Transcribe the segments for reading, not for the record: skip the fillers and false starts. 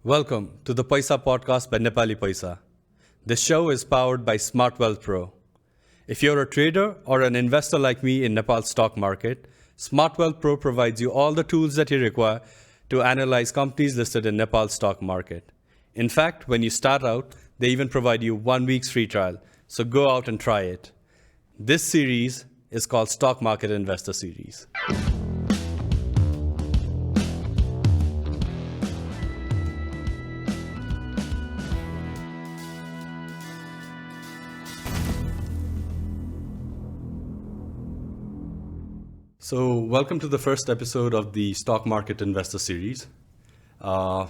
Welcome to the Paisa Podcast by Nepali Paisa. This show is powered by Smart Wealth Pro. If you're a trader or an investor like me in Nepal's stock market, Smart Wealth Pro provides you all the tools that you require to analyze companies listed in Nepal's stock market. In fact, when you start out, they even provide you 1 week's free trial. So go out and try it. This series is called Stock Market Investor Series. So, welcome to the first episode of the Stock Market Investor Series.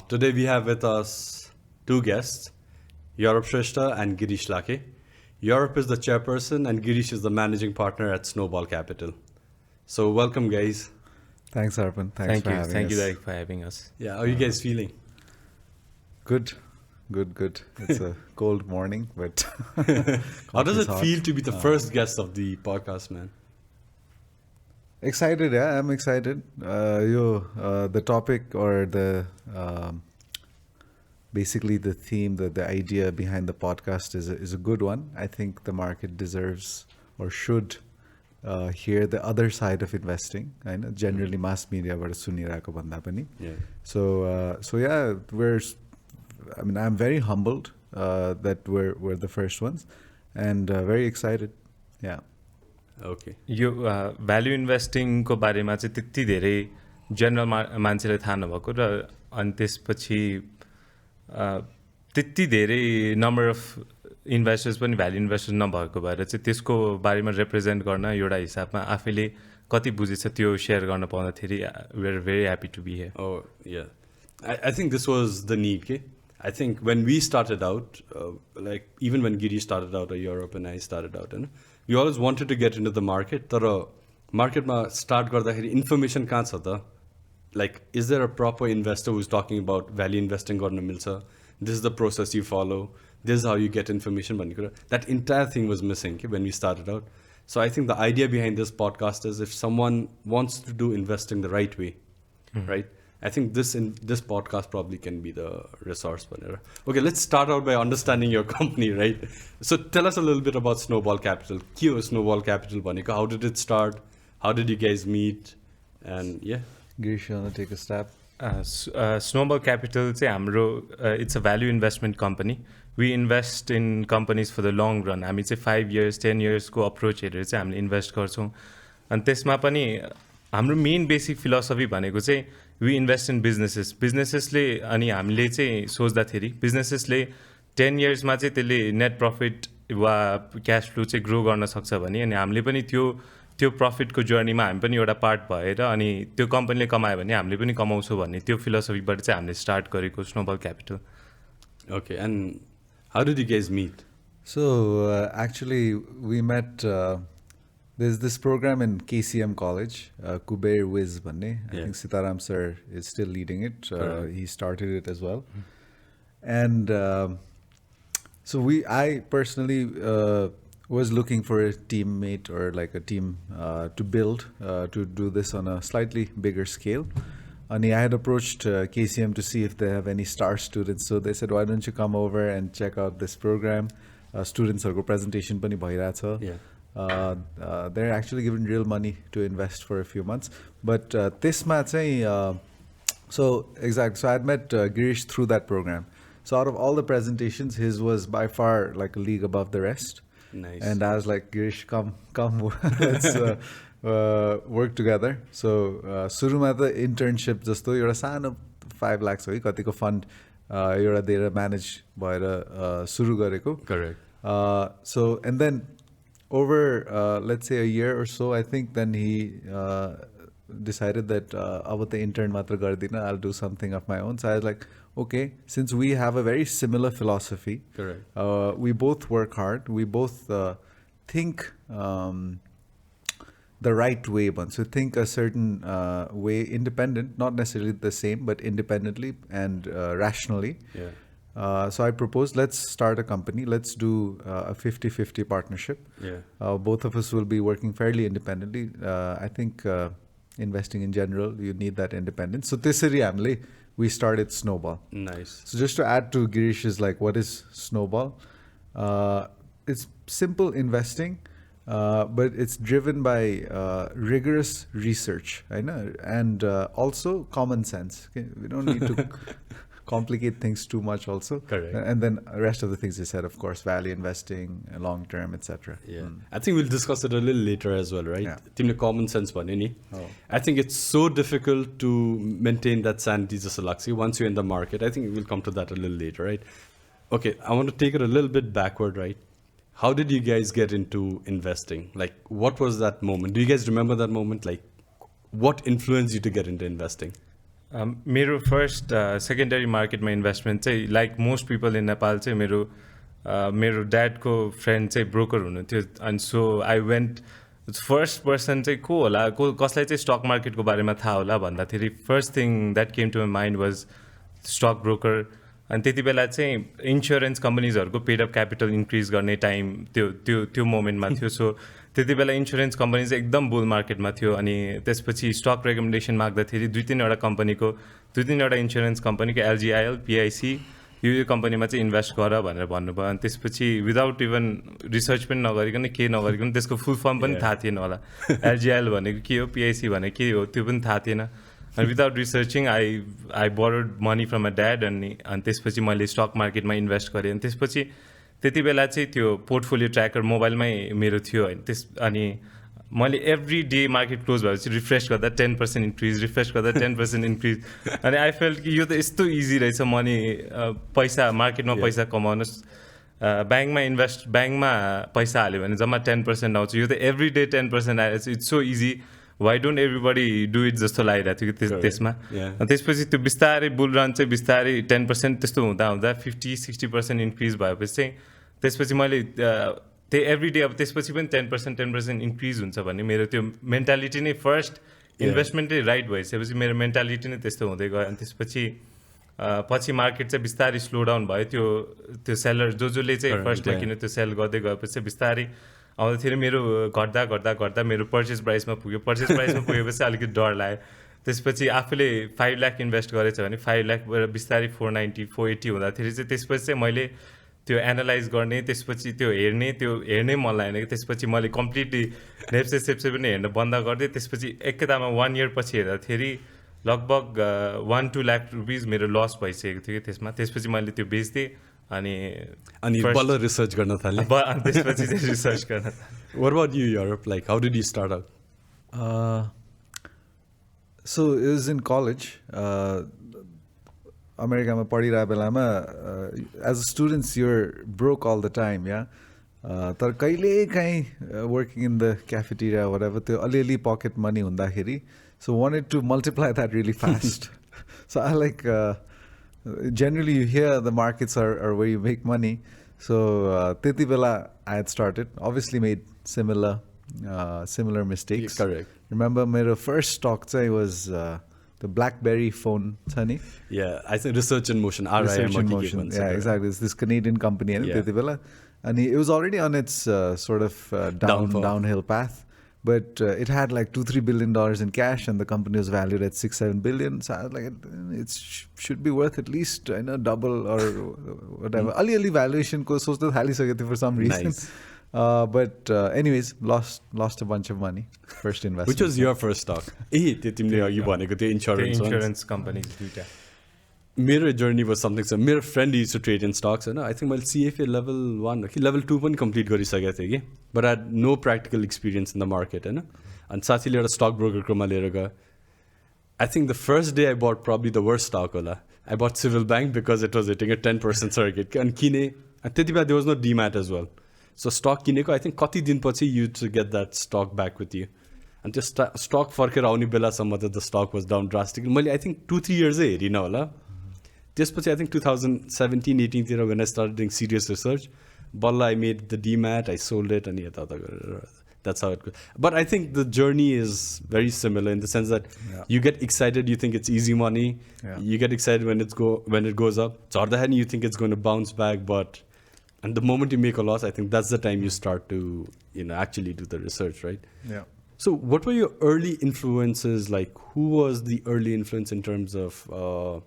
Today we have with us two guests, Yurop Man Shrestha and Girish Lakhery. Yurop is the chairperson and Girish is the managing partner at Snowball Capital. So, welcome guys. Thanks, Arpan. Thank you. Thank you, Derek, for having us. Yeah, how are you guys feeling? Good. It's a cold morning, but how does it hot. feel to be the first guest of the podcast, man? Excited, yeah. I'm excited. The topic or the basically the theme, the idea behind the podcast is a good one. I think the market deserves or should hear the other side of investing. I know generally mass media बाट सुनिरहेको भन्दा पनि. So yeah, I'm very humbled that we're the first ones and very excited. Yeah. Okay. यो value इन्भेस्टिङको बारेमा चाहिँ त्यति धेरै general मान्छेले थाहा नभएको र अनि त्यसपछि त्यति धेरै नम्बर अफ इन्भेस्टर्स पनि भ्याल्यु इन्भेस्टर्स नभएको भएर चाहिँ त्यसको बारेमा रिप्रेजेन्ट गर्न एउटा हिसाबमा आफैले कति बुझेछ त्यो सेयर गर्न पाउँदाखेरि we are very happy to be here. Oh, yeah. I think this was the need. Okay? I think when we started out, like even when Girish started out, or Yurop and I started out, we always wanted to get into the market. तर marketमा start गर्दाखेरि information कहाँ छ त? Like, is there a proper investor who's talking about value investing गर्न मिल्छ? This is the process you follow. This is how you get information. भन्ने कुरा. That entire thing was missing when we started out. So I think the idea behind this podcast is if someone wants to do investing the right way, right? I think this podcast probably can be the resource. Okay, let's start out by understanding your company, right? So tell us a little bit about Snowball Capital. के हो Snowball Capital भनेको? How did it start? How did you guys meet? And yeah. Girish, you want to take a stab? Snowball Capital चाहिँ हाम्रो it's a value investment company. We invest in companies for the long run. हामी चाहिँ 5 years, 10 years को approach हेरेर चाहिँ हामीले invest गर्छौँ. अनि त्यसमा पनि हाम्रो मेन बेसिक फिलोसफी भनेको चाहिँ वी इन्भेस्ट इन बिजनेसेसले अनि हामीले चाहिँ सोच्दाखेरि बिजनेसेसले 10 इयर्समा चाहिँ त्यसले नेट प्रफिट वा क्यास फ्लो चाहिँ ग्रो गर्न सक्छ भने अनि हामीले पनि त्यो प्रफिटको जर्नीमा हामी पनि एउटा पार्ट भएर अनि त्यो कम्पनीले कमायो भने हामीले पनि कमाउँछौँ भन्ने त्यो फिलोसफीबाट चाहिँ हामीले स्टार्ट गरेको snowball capital. Okay, and how did you guys meet? So actually we met there's this program in KCM College, Kuber Wiz भन्ने. I think Sitaram sir is still leading it. He started it as well. And so I personally was looking for a teammate or like a team to build to do this on a slightly bigger scale. And I had approached KCM to see if they have any star students. So they said, why don't you come over and check out this program? Students are presentation पनि भइरहेछ. Yeah. They're actually given real money to invest for a few months. But त्यसमा चाहिँ so I had met Girish through that program. So out of all the presentations, his was by far like a league above the rest. Nice. And I was like, Girish, come, let's work together. So सुरुमा त internship जस्तो एउटा सानो 5 lakhs हो कतिको fund एउटा दिएर manage भएर सुरु गरेको. Correct. So and then over let's say a year or so, I think then he decided that अब त intern मात्र गर्दिन, I'll do something of my own. So I was like, okay, since we have a very similar philosophy, correct. We both work hard, we both think the right way, so think a certain way, independent, not necessarily the same, but independently and rationally. Yeah. So I proposed, let's start a company. Let's do a 50-50 partnership. Yeah. Both of us will be working fairly independently. I think investing in general. You need that independence. So त्यसरी हामीले we started Snowball. Nice. So just to add to Girish's, like, what is Snowball? It's simple investing, but it's driven by rigorous research, I know, and also common sense. Okay? We don't need to complicate things too much also. Correct. And then the rest of the things you said, of course, value investing, long term, etc. Yeah. I think we'll discuss it a little later as well, right? Yeah. Timle common sense bhanyo ni. Oh. I think it's so difficult to maintain that sanity just Lakhey once you're in the market. I think we'll come to that a little later, right? Okay, I want to take it a little bit backward, right? How did you guys get into investing? Like, what was that moment? Do you guys remember that moment? Like, what influenced you to get into investing? मेरो first secondary मार्केटमा investment चाहिँ like most people in Nepal चाहिँ मेरो ड्याडको friend चाहिँ broker हुनुहुन्थ्यो and so I went first person चाहिँ को होला कसलाई चाहिँ स्टक मार्केटको बारेमा थाहा होला भन्दाखेरि first thing that came to my mind was stock broker अनि त्यति बेला चाहिँ इन्सुरेन्स कम्पनीजहरूको पेड अप क्यापिटल इन्क्रिज गर्ने टाइम त्यो मोमेन्टमा थियो सो त्यति बेला इन्सुरेन्स कम्पनी चाहिँ एकदम बुल मार्केटमा थियो अनि त्यसपछि स्टक रेकमेन्डेसन माग्दाखेरि दुई तिनवटा इन्सुरेन्स कम्पनीको एलजिआइएल पिआइसी यो कम्पनीमा चाहिँ इन्भेस्ट गर भनेर भन्नुभयो अनि त्यसपछि विदाउट इभन रिसर्च पनि नगरिकन के नगरिकन त्यसको फुल फर्म पनि थाहा थिएन होला एलजिआइएल भनेको के हो पिआइसी भनेको के हो त्यो पनि थाहा थिएन अनि without researching I borrowed money from a dad अनि त्यसपछि मैले स्टक मार्केटमा इन्भेस्ट गरेँ अनि त्यसपछि त्यति बेला चाहिँ त्यो पोर्टफोलियो ट्र्याकर मोबाइलमै मेरो थियो अनि मैले एभ्री डे मार्केट क्लोज भएपछि रिफ्रेस गर्दा 10% इन्क्रिज रिफ्रेस गर्दा 10% इन्क्रिज अनि आई फेल्ट कि यो त यस्तो इजी रहेछ मनी पैसा मार्केटमा पैसा कमाउनुहोस् ब्याङ्कमा पैसा हाल्यो भने जम्मा 10% आउँछ यो त एभ्री डे 10% आएर it's so easy why don't everybody do it जस्तो लागिरहेको थियो कि त्यसमा अनि त्यसपछि त्यो बिस्तारै बुल रन चाहिँ बिस्तारै 10% त्यस्तो हुँदा 50-60% इन्क्रिज भएपछि चाहिँ त्यसपछि मैले त्यही एभ्री डे अब त्यसपछि पनि 10% इन्क्रिज हुन्छ भन्ने मेरो त्यो मेन्टालिटी नै फर्स्ट इन्भेस्टमेन्टै राइट भइसकेपछि मेरो मेन्टालिटी नै त्यस्तो हुँदै गयो अनि त्यसपछि पछि मार्केट चाहिँ बिस्तारै स्लो डाउन भयो त्यो सेलर जसले चाहिँ फर्स्टमा किन्यो त्यो सेल गर्दै गएपछि चाहिँ बिस्तारै आउँदाखेरि मेरो घट्दा मेरो पर्चेस प्राइसमा पुगेपछि अलिकति डर लाग्यो त्यसपछि आफूले 5 लाख इन्भेस्ट गरेछ भने 5 लाखबाट बिस्तारै 490-480 हुँदाखेरि चाहिँ त्यसपछि चाहिँ मैले त्यो एनालाइज गर्ने त्यसपछि त्यो हेर्नै मन लागेन कि त्यसपछि मैले कम्प्लिटली नेप्से पनि हेर्न बन्द गरिदिएँ त्यसपछि एकैतामा 1 इयर पछि हेर्दाखेरि लगभग 1-2 लाख रुपिज मेरो लस भइसकेको थियो कि त्यसपछि मैले त्यो बेच्दिएँ अनि बल्ल रिसर्च गर्न थालेँ त्यसपछि चाहिँ रिसर्च गर्न थालेँ What about you, Yurop? Like, how did you start out? So it was in college. अमेरिकामा पढिरहेको बेलामा as a students you're broke all the time या तर कहिले काहीँ working in the cafeteria whatever त्यो अलिअलि पकेट मनी हुँदाखेरि so wanted to multiply that really fast so I like generally you hear the markets are where you make money so त्यति बेला I had started obviously made similar mistakes. Correct. Remember मेरो first stock was the BlackBerry phone chani. Yeah, I think Research in Motion. Research in Motion. Yeah, exactly. It's this Canadian company त्यति बेला and it was already on its sort of downhill path. But it had like $2-3 billion in cash, and the company was valued at $6-7 billion. So I was like, it should be worth at least double or whatever. Ali valuation ko sochta thali sakyo for some reason. Nice. But anyways, lost a bunch of money. First investment. Which was your first stock? तिमीले अघि भनेको त्यो insurance company दुईटा. मेरो journey was something छ मेरो friend used to trade in stocks होइन I think मैले सिएफए लेभल 1 कि लेभल 2 पनि कम्प्लिट गरिसकेको थिएँ कि but I no practical experience in the market होइन अनि साथीले एउटा स्टक ब्रोकरकोमा लिएर गयो I think the first day I bought probably the worst stock होला I bought civil bank because it was hitting a 10% circuit अनि किने अनि त्यति बेला there was no demat as well so stock किनेको आई थिङ्क कति दिनपछि you to get that stock back with you अनि त्यो स्टक फर्केर आउने बेलासम्म त the stock was down drastic मैले आई थिङ्क 2-3 इयर्सै हेरिनँ होला त्यसपछि आई थिङ्क 2017-18 तिर when I started doing serious research बल्ल I made the DMAT, I sold it अनि यता गरेर that's how it goes. But I think the journey is very similar in the sense that you get excited, you think it's easy money, you get excited when it goes up, झर्दाखेरि you think it's going to bounce back, but and the moment you make a loss, I think that's the time you start to actually do the research, right? Yeah. So what were your early influences? Like, who was the early influence in terms of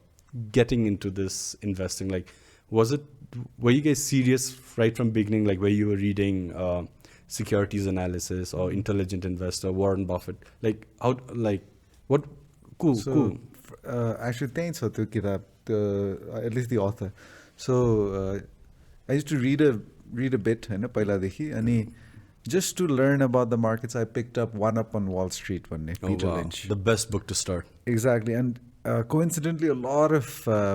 getting into this investing? Like, were you guys serious right from beginning? Like, where you were reading securities analysis or Intelligent Investor, Warren Buffett? Like, what? Cool. Actually, thanks for the kitab, at least the author. So I used to read a bit, होइन पहिलादेखि अनि just to learn about the markets, I picked up One Up on Wall Street one day, Peter Lynch. The best book to start. Exactly, and coincidentally, a lot of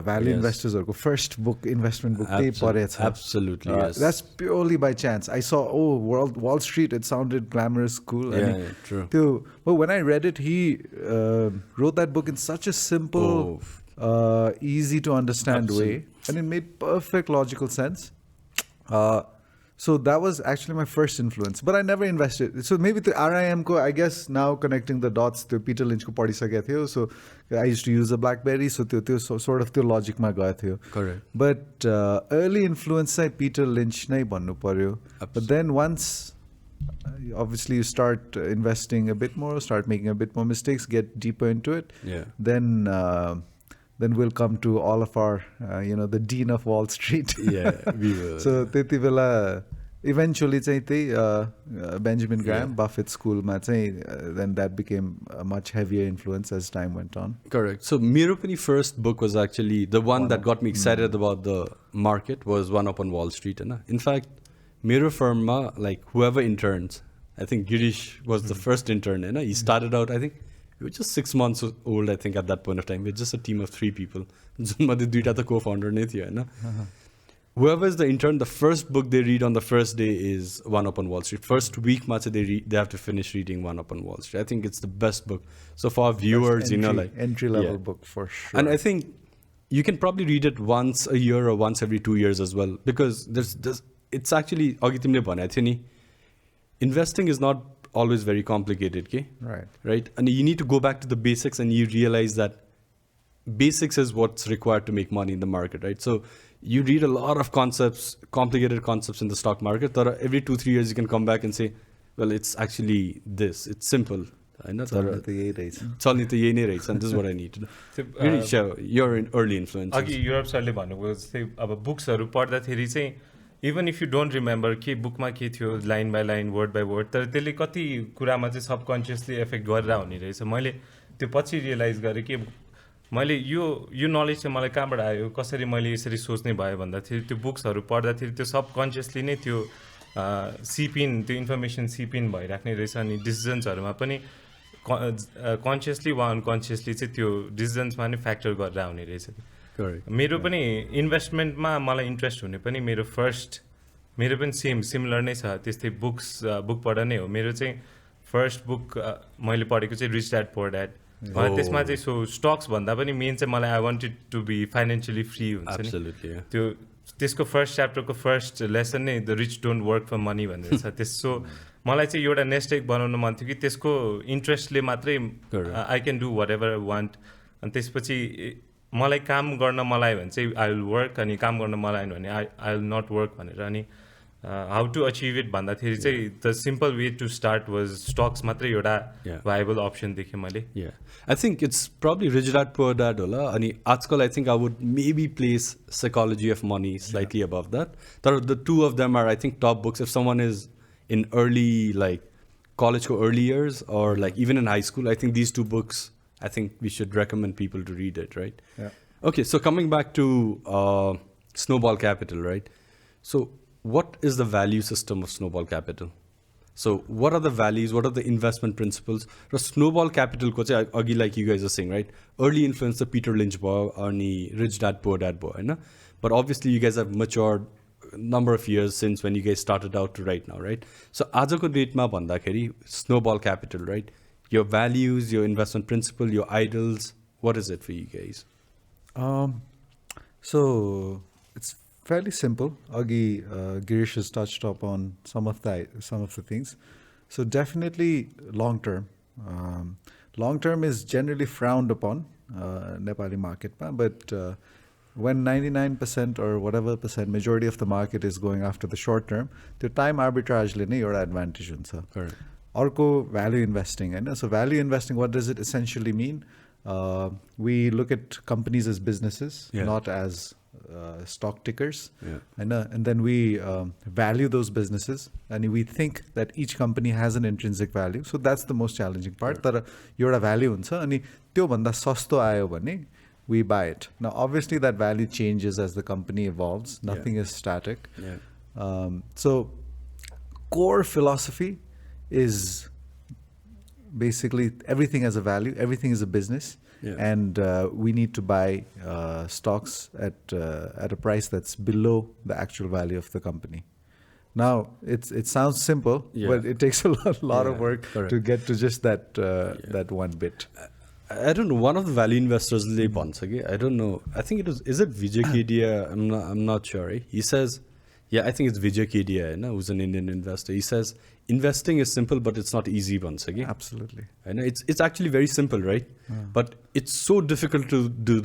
value investors or first book, investment book, they पढेछ. Absolutely, yes. That's purely by chance. I saw, Wall Street, it sounded glamorous, cool. Yeah, true. But when I read it, he wrote that book in such a simple, easy to understand way, and it made perfect logical sense. So that was actually my first influence, but I never invested. So maybe the RIM ko, I guess now connecting the dots to Peter Lynch ko padhisake थियो. So I used to use a BlackBerry, so त्यो sort of त्यो logic ma gaya थियो. Correct. But early influence चाहिँ Peter Lynch नै भन्नु पर्यो. But then once obviously you start investing a bit more, start making a bit more mistakes, get deeper into it. Yeah. Then we'll come to all of our, the Dean of Wall Street. Yeah, we will. So त्यति बेला eventually चाहिँ त्यही Benjamin Graham, Buffett school मा चाहिँ then that became a much heavier influence as time went on. Correct. So मेरो पनि first book was actually the one that got me excited about the market was One Up on Wall Street. होइन? In fact, मेरो firm मा like whoever interns, I think Girish was the first intern. होइन? He started out, I think, we were just 6 months old, I think, at that point of time. We were just a team of 3 people. जुनमध्ये दुईटा त co-founder नै थियो, होइन? Whoever is the intern, the first book they read on the first day is One Up on Wall Street. First week, they have to finish reading One Up on Wall Street. I think it's the best book. So for our viewers, entry-level book for sure. And I think you can probably read it once a year or once every 2 years as well, because it's actually, अघि तिमीले भनेको थियो नि, investing is not always very complicated, okay? Right? And you need to go back to the basics, and you realize that basics is what's required to make money in the market, right? So you read a lot of concepts, complicated concepts in the stock market, that every 2-3 years you can come back and say, well, it's actually this. It's simple. And this is what I need to do. Girish, your early influence. Yurop सरले भन्नुभयो जस्तै अब बुक्सहरु पढ्दाखेरि चाहिँ even if you don't remember के बुकमा के थियो line by line word by word तर त्यसले कति कुरामा चाहिँ सबकन्सियसली एफेक्ट गरेर हुने रहेछ मैले त्यो पछि रियलाइज गरेँ कि मैले यो नलेज चाहिँ मलाई कहाँबाट आयो कसरी मैले यसरी सोच्ने भयो भन्दाखेरि त्यो बुक्सहरु पढ्दाखेरि त्यो सबकन्सियसली नै त्यो सिपिन त्यो इन्फर्मेसन सिपिन भइराख्ने रहेछ अनि डिसिजन्सहरुमा पनि कन्सियसली वा अनकन्सियसली चाहिँ त्यो डिसिजन्समा नै फ्याक्टर गरेर आउने रहेछ मेरो पनि इन्भेस्टमेन्टमा मलाई इन्ट्रेस्ट हुने पनि मेरो पनि सिमिलर नै छ त्यस्तै बुकबाट नै हो मेरो चाहिँ फर्स्ट बुक मैले पढेको चाहिँ रिच ड्याड पुअर ड्याड त्यसमा चाहिँ सो स्टक्स भन्दा पनि मेन चाहिँ मलाई I wanted to be financially free हुन्छ नि त्यो त्यसको फर्स्ट च्याप्टरको फर्स्ट लेसन नै the rich don't work for money भनेर छ त्यसो मलाई चाहिँ एउटा नेस्ट एग बनाउन मन थियो कि त्यसको इन्ट्रेस्टले मात्रै I can do whatever want अनि त्यसपछि मलाई काम गर्न मलाई भने चाहिँ आई विल वर्क अनि काम गर्न मलाई भने आई विल नट वर्क भनेर अनि हाउ टु अचिभ इट भन्दाखेरि चाहिँ the simple way to start was stocks मात्रै एउटा भाइबल अप्सन देखेँ मैले I think it's probably rich dad poor dad होला अनि आजकल I think I would maybe place psychology of money slightly above that तर the two of them are I think top books if someone is in early like कलेजको early years or like even in high school, I think these two books, I think we should recommend people to read it, right? Yeah. Okay, so coming back to Snowball Capital, right? So what is the value system of Snowball Capital? So what are the values, what are the investment principles? Snowball Capital, like you guys are saying, right? Early influence of Peter Lynch or Rich Dad Poor Dad boy, no? But obviously you guys have matured number of years since when you guys started out to right now, right? So ajako date ma bhandakeri Snowball Capital, right? Your values, your investment principle, your idols, what is it for you guys? So it's fairly simple. Agi Girish has touched upon some of the things. So definitely long term. Long term is generally frowned upon Nepali market, but when 99% or whatever percent majority of the market is going after the short term, the time arbitrage le nai euta advantage huncha. Arko value investing. And so value investing, what does it essentially mean? We look at companies as businesses, not as stock tickers. And then we value those businesses, and we think that each company has an intrinsic value. So that's the most challenging part. That your value huncha ani त्यो भन्दा सस्तो आयो भने we buy it. Now obviously that value changes as the company evolves. Nothing is static. So core philosophy is basically everything has a value, everything is a business, and we need to buy stocks at a price that's below the actual value of the company. Now it sounds simple, but it takes a lot of work to get to just that one bit. I don't know. One of the value investors, I don't know. I think is it Vijay Kedia? I'm not sure. He says, I think it's Vijay Kedia, who's an Indian investor. He says, investing is simple, but it's not easy once again. Absolutely. I know it's actually very simple, right? But it's so difficult to do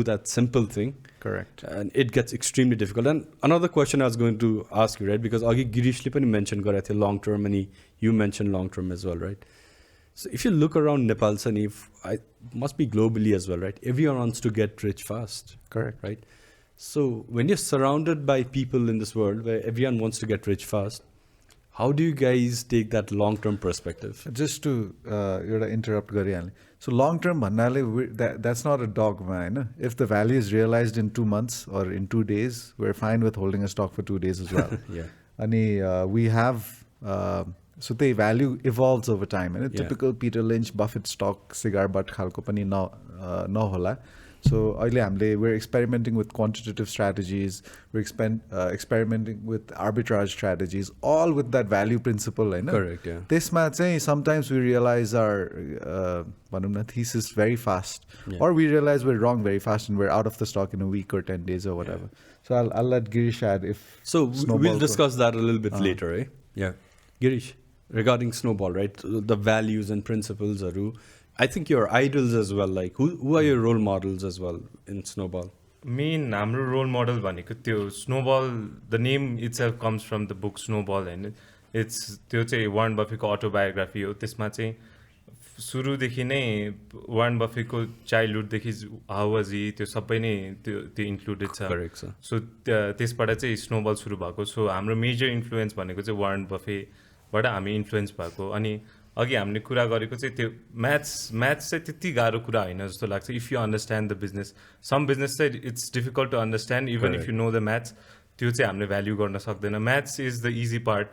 that simple thing. Correct. And it gets extremely difficult. And another question I was going to ask you, right? Because Agi Girish Lakhery mentioned long term, and you mentioned long term as well, right? So if you look around Nepal, it must be globally as well, right? Everyone wants to get rich fast. Correct. Right? So when you're surrounded by people in this world where everyone wants to get rich fast, how do you guys take that long-term perspective? Just to interrupt Garianle. So long-term, that's not a dogma. If the value is realized in 2 months or in 2 days, we're fine with holding a stock for 2 days as well. We have... So the value evolves over time. And a typical Peter Lynch, Buffett stock, cigar butt khalko pani nahola. So we're experimenting with quantitative strategies. We're experimenting with arbitrage strategies, all with that value principle. Correct, yeah. Tesma sometimes we realize our thesis very fast. Or we realize we're wrong very fast and we're out of the stock in a week or 10 days or whatever. So I'll let Girish add if... So we'll discuss that a little bit later, eh? Yeah. Girish, regarding Snowball, right? The values and principles are... I think your idols as well, like who are your role models as well in Snowball? हाम्रो role model भनेको त्यो Snowball, the name itself comes from the book Snowball, and it's त्यो चाहिँ Warren बफेटको autobiography हो. त्यसमा चाहिँ सुरुदेखि नै वारेन बफेटको चाइल्डहुडदेखि हाउ वाज ही त्यो सबै नै त्यो इन्क्लुडेड छ. करेक्ट छ. सो त्यसबाट चाहिँ स्नोबल सुरु भएको. सो हाम्रो मेजर इन्फ्लुएन्स भनेको चाहिँ वारेन बफेटबाट हामी इन्फ्लुएन्स भएको. अनि अघि हामीले कुरा गरेको चाहिँ त्यो म्याथ्स चाहिँ त्यति गाह्रो कुरा होइन जस्तो लाग्छ. If you understand the business, some business चाहिँ it's difficult to understand even if you know the maths, त्यो चाहिँ हामीले भ्याल्यु गर्न सक्दैन. Maths is the easy part,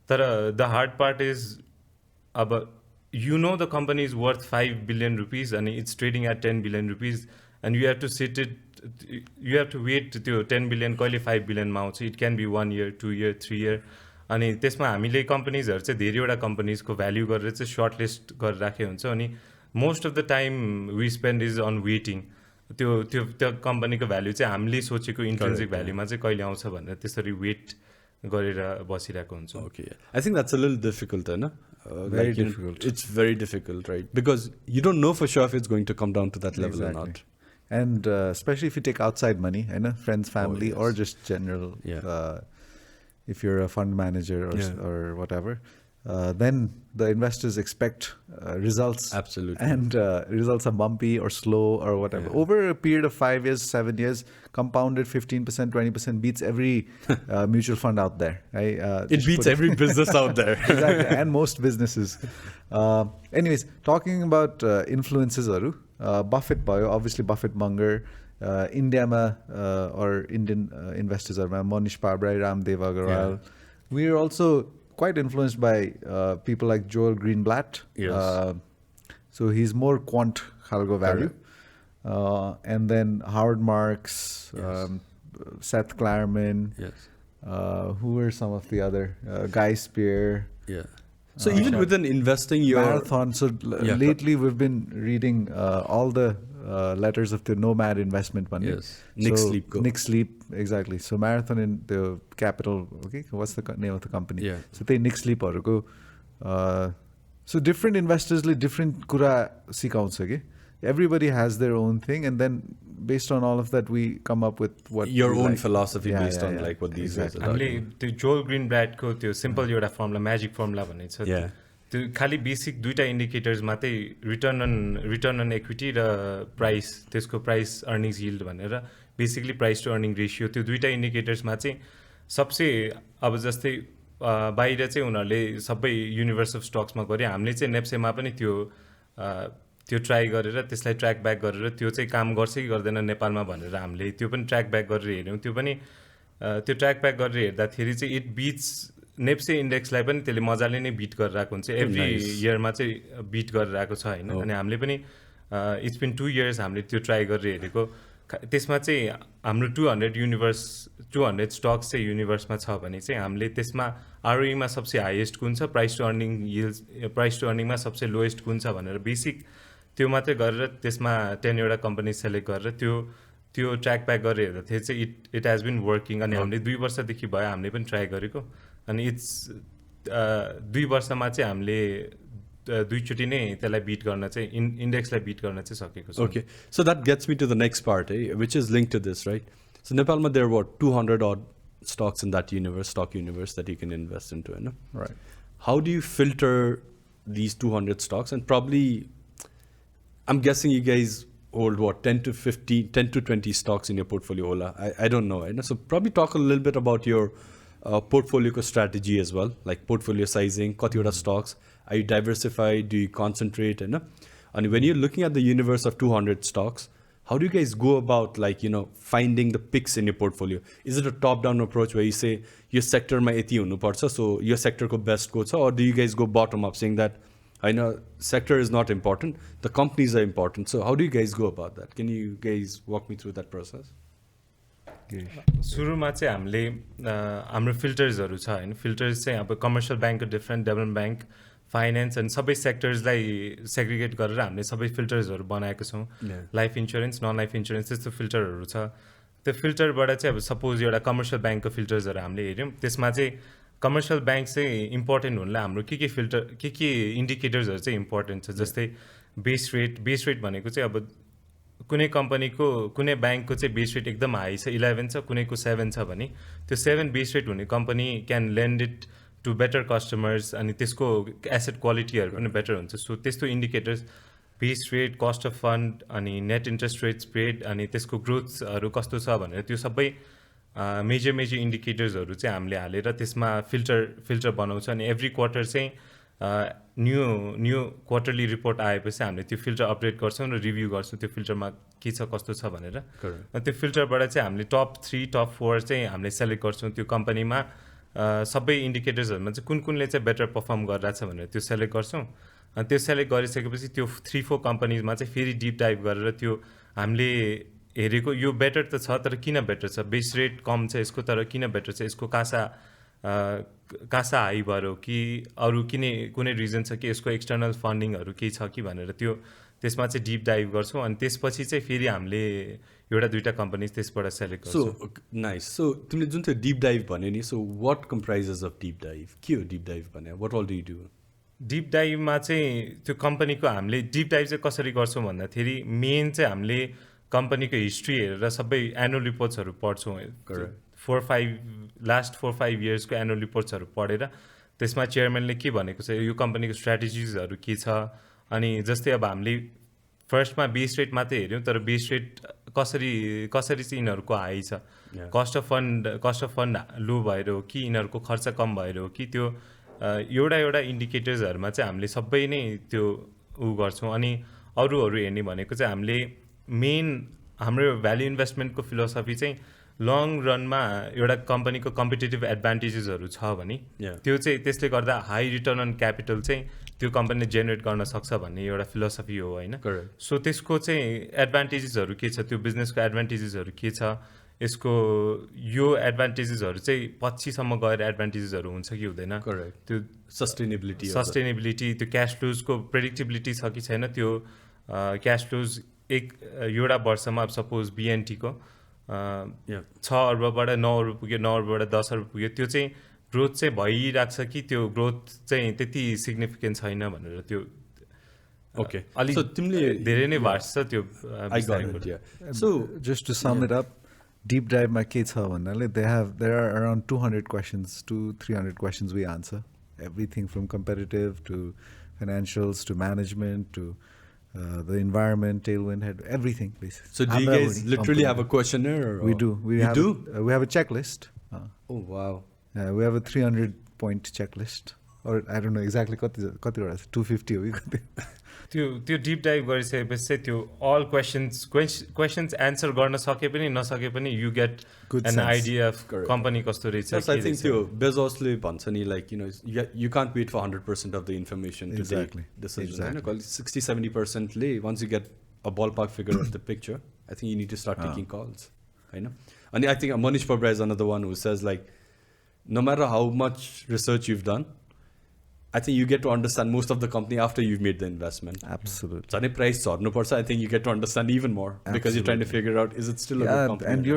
तर द हार्ड पार्ट इज अब you know the company is worth 5 billion rupees अनि it's trading at 10 billion rupees and you have to sit it, you have to wait त्यो 10 billion कहिले 5 billion आउँछ. It can be 1 year, 2 year, 3 year. अनि त्यसमा हामीले कम्पनीजहरू चाहिँ धेरैवटा कम्पनीजको value गरेर चाहिँ सर्ट लिस्ट गरेर राखेको हुन्छ. अनि most of the time we spend is on waiting. त्यो कम्पनीको भ्याल्यु चाहिँ हामीले सोचेको इन्ट्रेन्सिक भ्याल्युमा चाहिँ कहिले आउँछ भनेर त्यसरी वेट गरेर बसिरहेको हुन्छ. Okay, I think that's a little difficult होइन? Very difficult. It's very difficult, right? Because you don't know for sure if it's going to come down to that level or not. And especially if you take outside money, friends, family, or just general... if you're a fund manager or whatever, then the investors expect results. Absolutely. And results are bumpy or slow or whatever. Over a period of 5 years, 7 years, compounded 15%, 20% beats every mutual fund out there. Right? It beats every business out there. Exactly, and most businesses. Anyways, talking about influences, Buffett bio, obviously Buffett Munger. Indiama or Indian investors are Monish Pabrai, Ramdev Agarwal. We are also quite influenced by people like Joel Greenblatt. So he's more quant Khalgo value. And then Howard Marks, Seth Klarman. Who are some of the other? Guy Spear. So even within investing, Marathon. So lately we've been reading all the letters of the nomad investment money. Nick Sleep, exactly. So Marathon in the capital, okay, what's the name of the company? So they Nick Sleep or go. So different investors different kura sikaunch ke. Everybody has their own thing, and then based on all of that, we come up with what your own philosophy based on like what these guys are. हामीले त्यो Joel Greenblatt को त्यो simple एउटा formula, magic formula भन्ने छ. त्यो खाली basic दुईटा इन्डिकेटर्स मात्रै रिटर्न अन इक्विटी र प्राइस त्यसको प्राइस अर्निङ्स यिल्ड भनेर basically price to earning ratio त्यो दुईटा इन्डिकेटर्समा चाहिँ सबसे अब जस्तै बाहिर चाहिँ उनीहरूले सबै युनिभर्स अफ स्टक्समा गऱ्यो हामीले चाहिँ नेप्सेमा पनि त्यो ट्राई गरेर त्यसलाई ट्र्याक ब्याक गरेर त्यो चाहिँ काम गर्छ कि गर्दैन नेपालमा भनेर हामीले त्यो पनि ट्र्याक ब्याक गरेर हेऱ्यौँ त्यो पनि त्यो ट्र्याक ब्याक गरेर हेर्दाखेरि चाहिँ इट बिट्स नेप्से इन्डेक्सलाई पनि त्यसले मजाले नै बिट गरेर आएको हुन्छ एभ्री इयरमा चाहिँ बिट गरेर आएको छ होइन अनि हामीले पनि इट्स बिन 2 years हामीले त्यो ट्राई गरेर हेरेको त्यसमा चाहिँ हाम्रो 200 स्टक्स चाहिँ युनिभर्समा छ भने चाहिँ हामीले त्यसमा आरओईमा सबसे हाइएस्ट कुन छ प्राइस टु अर्निङमा सबसे लोएस्ट कुन छ भनेर बेसिक त्यो मात्रै गरेर त्यसमा 10 वटा कम्पनी सेलेक्ट गरेर त्यो ट्र्याक ब्याक गरेर हेर्दाखेरि चाहिँ इट हेज बिन वर्किङ अनि हामीले 2 वर्षदेखि भयो हामीले पनि ट्राई गरेको अनि इट्स 2 वर्षमा चाहिँ हामीले दुईचोटि नै त्यसलाई बिट गर्न चाहिँ इन्डेक्सलाई बिट गर्न चाहिँ सकेको छ Okay, so that gets me to the next part, which is linked to this, right? So Nepal, there are 200 odd stocks in that stock universe that you can invest into, no? Right. How do you filter these 200 stocks? And probably, I'm guessing you guys hold 10 to 20 stocks in your portfolio, Ola. I don't know, right? So probably talk a little bit about your portfolio strategy as well, like portfolio sizing, kati stocks. Are you diversified? Do you concentrate? And when you're looking at the universe of 200 stocks, how do you guys go about finding the picks in your portfolio? Is it a top-down approach where you say your sector ma yati hunu parcha, so your sector ko best go cha, or do you guys go bottom up saying that I know sector is not important, the companies are important. So how do you guys go about that? Can you guys walk me through that process? सुरुमा चाहिँ हामीले हाम्रो फिल्टर्सहरू छ होइन filters चाहिँ अब commercial ब्याङ्कको different development bank finance अनि सबै सेक्टर्सलाई सेग्रिगेट गरेर हामीले सबै फिल्टर्सहरू बनाएको छौँ life insurance non life insurance त्यस्तो फिल्टरहरू छ त्यो फिल्टरबाट चाहिँ अब सपोज एउटा कमर्सियल ब्याङ्कको फिल्टर्सहरू हामीले हेऱ्यौँ त्यसमा चाहिँ कमर्सियल ब्याङ्क चाहिँ इम्पोर्टेन्ट हुनुलाई हाम्रो के इन्डिकेटर्सहरू चाहिँ इम्पोर्टेन्ट छ जस्तै बेस रेट भनेको चाहिँ अब कुनै कम्पनीको कुनै ब्याङ्कको चाहिँ बेस रेट एकदम हाई छ 11 छ कुनैको 7 छ भने त्यो 7 बेस रेट हुने company can lend it to better customers अनि त्यसको एसेट क्वालिटीहरू पनि बेटर हुन्छ सो त्यस्तो indicators base rate cost of fund अनि नेट इन्ट्रेस्ट रेट स्प्रेड अनि त्यसको ग्रोथहरू कस्तो छ भनेर त्यो सबै मेजर इन्डिकेटर्सहरू चाहिँ हामीले हालेर त्यसमा फिल्टर बनाउँछ अनि एभ्री क्वार्टर चाहिँ न्यू क्वार्टरली रिपोर्ट आएपछि हामीले त्यो फिल्टर अपडेट गर्छौँ र रिभ्यू गर्छौँ त्यो फिल्टरमा के छ कस्तो छ भनेर त्यो फिल्टरबाट चाहिँ हामीले टप 3 टप 4 चाहिँ हामीले सेलेक्ट गर्छौँ त्यो कम्पनीमा सबै इन्डिकेटर्सहरूमा चाहिँ कुनले चाहिँ बेटर पर्फर्म गरिरहेछ भनेर त्यो सेलेक्ट गर्छौँ अनि त्यो सेलेक्ट गरिसकेपछि त्यो 3-4 कम्पनीजमा चाहिँ फेरि डिप डाइभ गरेर त्यो हामीले हेरेको यो बेटर त छ तर किन बेटर छ बेस रेट कम छ यसको तर किन बेटर छ यसको कासा हाई भएर हो कि अरू कुनै रिजन छ कि यसको एक्सटर्नल फन्डिङहरू केही छ कि भनेर त्यो त्यसमा चाहिँ डिप डाइभ गर्छौँ अनि त्यसपछि चाहिँ फेरि हामीले एउटा दुईटा कम्पनी त्यसबाट सेलेक्ट गर्छौँ सो नाइस सो तिमीले जुन त्यो डिप डाइभ भन्यो नि so what comprises of deep dive के हो डिप डाइभ भने what all do you do deep डाइभमा चाहिँ त्यो कम्पनीको हामीले डिप डाइभ चाहिँ कसरी गर्छौँ भन्दाखेरि मेन चाहिँ हामीले कम्पनीको हिस्ट्री हेरेर सबै एनुअल रिपोर्ट्सहरू पढ्छौँ लास्ट 4-5 इयर्सको एनुअल रिपोर्ट्सहरू पढेर त्यसमा चेयरम्यानले के भनेको छ यो कम्पनीको स्ट्राटेजिजहरू के छ अनि जस्तै अब हामीले फर्स्टमा बेस रेट मात्रै हेऱ्यौँ तर बेस रेट कसरी चाहिँ यिनीहरूको हाई छ कस्ट अफ फन्ड लो भएर हो कि यिनीहरूको खर्च कम भएर हो कि त्यो एउटा इन्डिकेटर्सहरूमा चाहिँ हामीले सबै नै त्यो गर्छौँ अनि अरूहरू हेर्ने भनेको चाहिँ हामीले मेन हाम्रो भ्याल्यु इन्भेस्टमेन्टको फिलोसफी चाहिँ लङ रनमा एउटा कम्पनीको कम्पिटेटिभ एडभान्टेजेसहरू छ भने त्यो चाहिँ त्यसले गर्दा हाई रिटर्न अन क्यापिटल चाहिँ त्यो कम्पनीले जेनेरेट गर्न सक्छ भन्ने एउटा फिलोसफी हो होइन सो त्यसको चाहिँ एडभान्टेजेसहरू के छ त्यो बिजनेसको एडभान्टेजेसहरू के छ यसको यो एडभान्टेजेसहरू चाहिँ पछिसम्म गएर एडभान्टेजेसहरू हुन्छ कि हुँदैन त्यो सस्टेनेबिलिटी त्यो क्यास फ्लोजको प्रेडिक्टेबिलिटी छ कि छैन त्यो क्यास फ्लोज एउटा वर्षमा अब सपोज बिएनटीको 6 अर्बबाट 9 अर्ब पुग्यो 9 अर्बबाट 10 अर्ब पुग्यो त्यो चाहिँ ग्रोथ चाहिँ भइरहेको छ कि त्यो ग्रोथ चाहिँ त्यति सिग्निफिकेन्ट छैन भनेर त्यो ओके अलिक तिमीले धेरै नै भाष छ त्यो so just to sum it up deep dive ma ke cha bhannaले there are around 200 questions to 300 questions we answer everything from competitive to financials to management to the environment, tailwind, head, everything basically. So do you guys literally have a questionnaire? We do. We have a checklist. Oh wow. We have a 300-point checklist. Or I don't know exactly what is 250 हो कि त्यो deep dive गरिसकेपछि चाहिँ त्यो all questions answer गर्न सके पनि नसके पनि you get an idea of company कस्तो रहेछ आई थिंक त्यो बेजोसले भन्छ नि like you can't wait for 100% of the information to take decisions हैन 60-70% ले once you get a ballpark figure of the picture I think you need to start taking calls हैन अनि I think Manish Pabra is another one who says like no matter how much research you've done I think you get to understand most of the company after you've made the investment. Absolutely. So, price I think you get to understand even more. Absolutely. Because you're trying to figure out, is it still a good company? And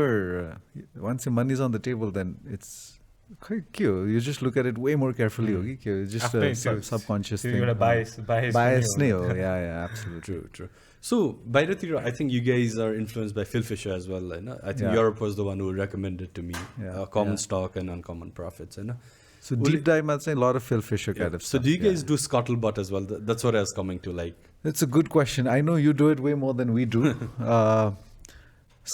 once your money's on the table, then it's quite cute. You just look at it way more carefully. It's just a subconscious thing. You're bias. Yeah, absolutely. True. So, by the way, I think you guys are influenced by Phil Fisher as well. I think Europe was the one who recommended to me common stock and uncommon profits. So deep dive, I'd say a lot of Phil Fisher kind of stuff. So do you guys do scuttlebutt as well? That's what I was coming to like. That's a good question. I know you do it way more than we do.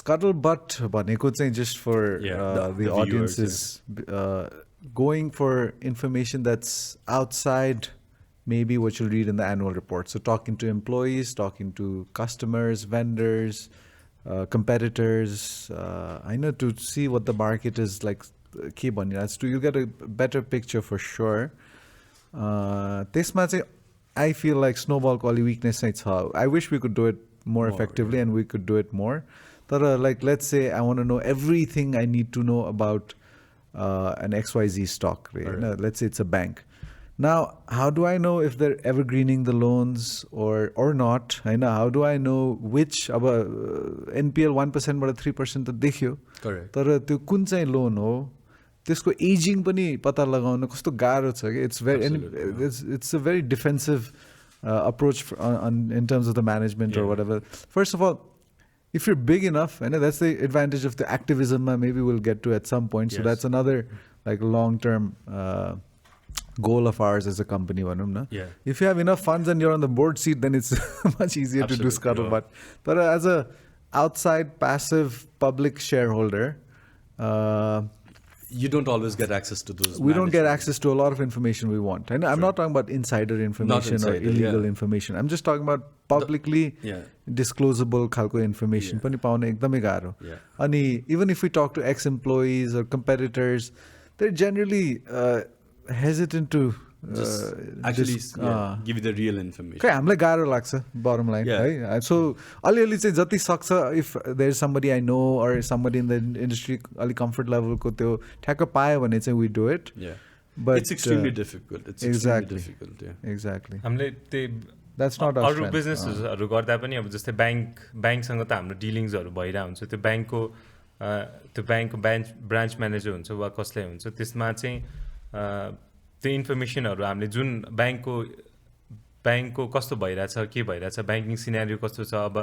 Scuttlebutt, bhaneko चाहिँ just for the audience is going for information that's outside maybe what you'll read in the annual report. So talking to employees, talking to customers, vendors, competitors. I know to see what the market is like. Keep on you get a better picture for sure. Tesma चाहिँ I feel like Snowball को अलि weakness चाहिँ छ. I wish we could do it more effectively and we could do it more. तर like let's say I want to know everything I need to know about an XYZ stock. Right? No, let's say it's a bank. Now, how do I know if they're evergreening the loans or not? How do I know which अब NPL 1% बाट 3% त देख्यो. Correct. तर त्यो कुन चाहिँ loan हो त्यसको एजिङ पनि पत्ता लगाउन कस्तो गाह्रो छ कि it's a very defensive approach in terms of the management or whatever. First of all, if you're big enough, that's the advantage of the activism maybe we'll get to at some point. So that's another like long-term goal of ours as a company. If you have enough funds and you're on the board seat, then it's much easier to do scuttlebutt. But as a outside passive public shareholder, you don't always get access to those. We don't get access to a lot of information we want. And I'm not talking about insider information or illegal information. I'm just talking about publicly disclosable khalko information. Pani paune ekdamai garo. Ani even if we talk to ex-employees or competitors, they're generally hesitant to give you the real information. Okay, हामीलाई गाह्रो लाग्छ bottom line. Right? So अलिअलि चाहिँ जति सक्छ if there's somebody I know or somebody in the industry अलि comfort level को त्यो ठ्याक्क पायो भने चाहिँ we do it. But it's extremely difficult. It's extremely difficult. Exactly. हामीले That's not our अरू बिजनेसहरु गर्दा पनि अब जस्तै बैंकसँग त हाम्रो डिलिङ्सहरु भइरा हुन्छ त्यो बैंकको ब्रान्च म्यानेजर हुन्छ वा कसले हुन्छ त्यसमा चाहिँ त्यो इन्फर्मेसनहरु हामीले जुन बैंकको कस्तो भइराछ के भइराछ बैंकिङ सिनेरियो कस्तो छ अब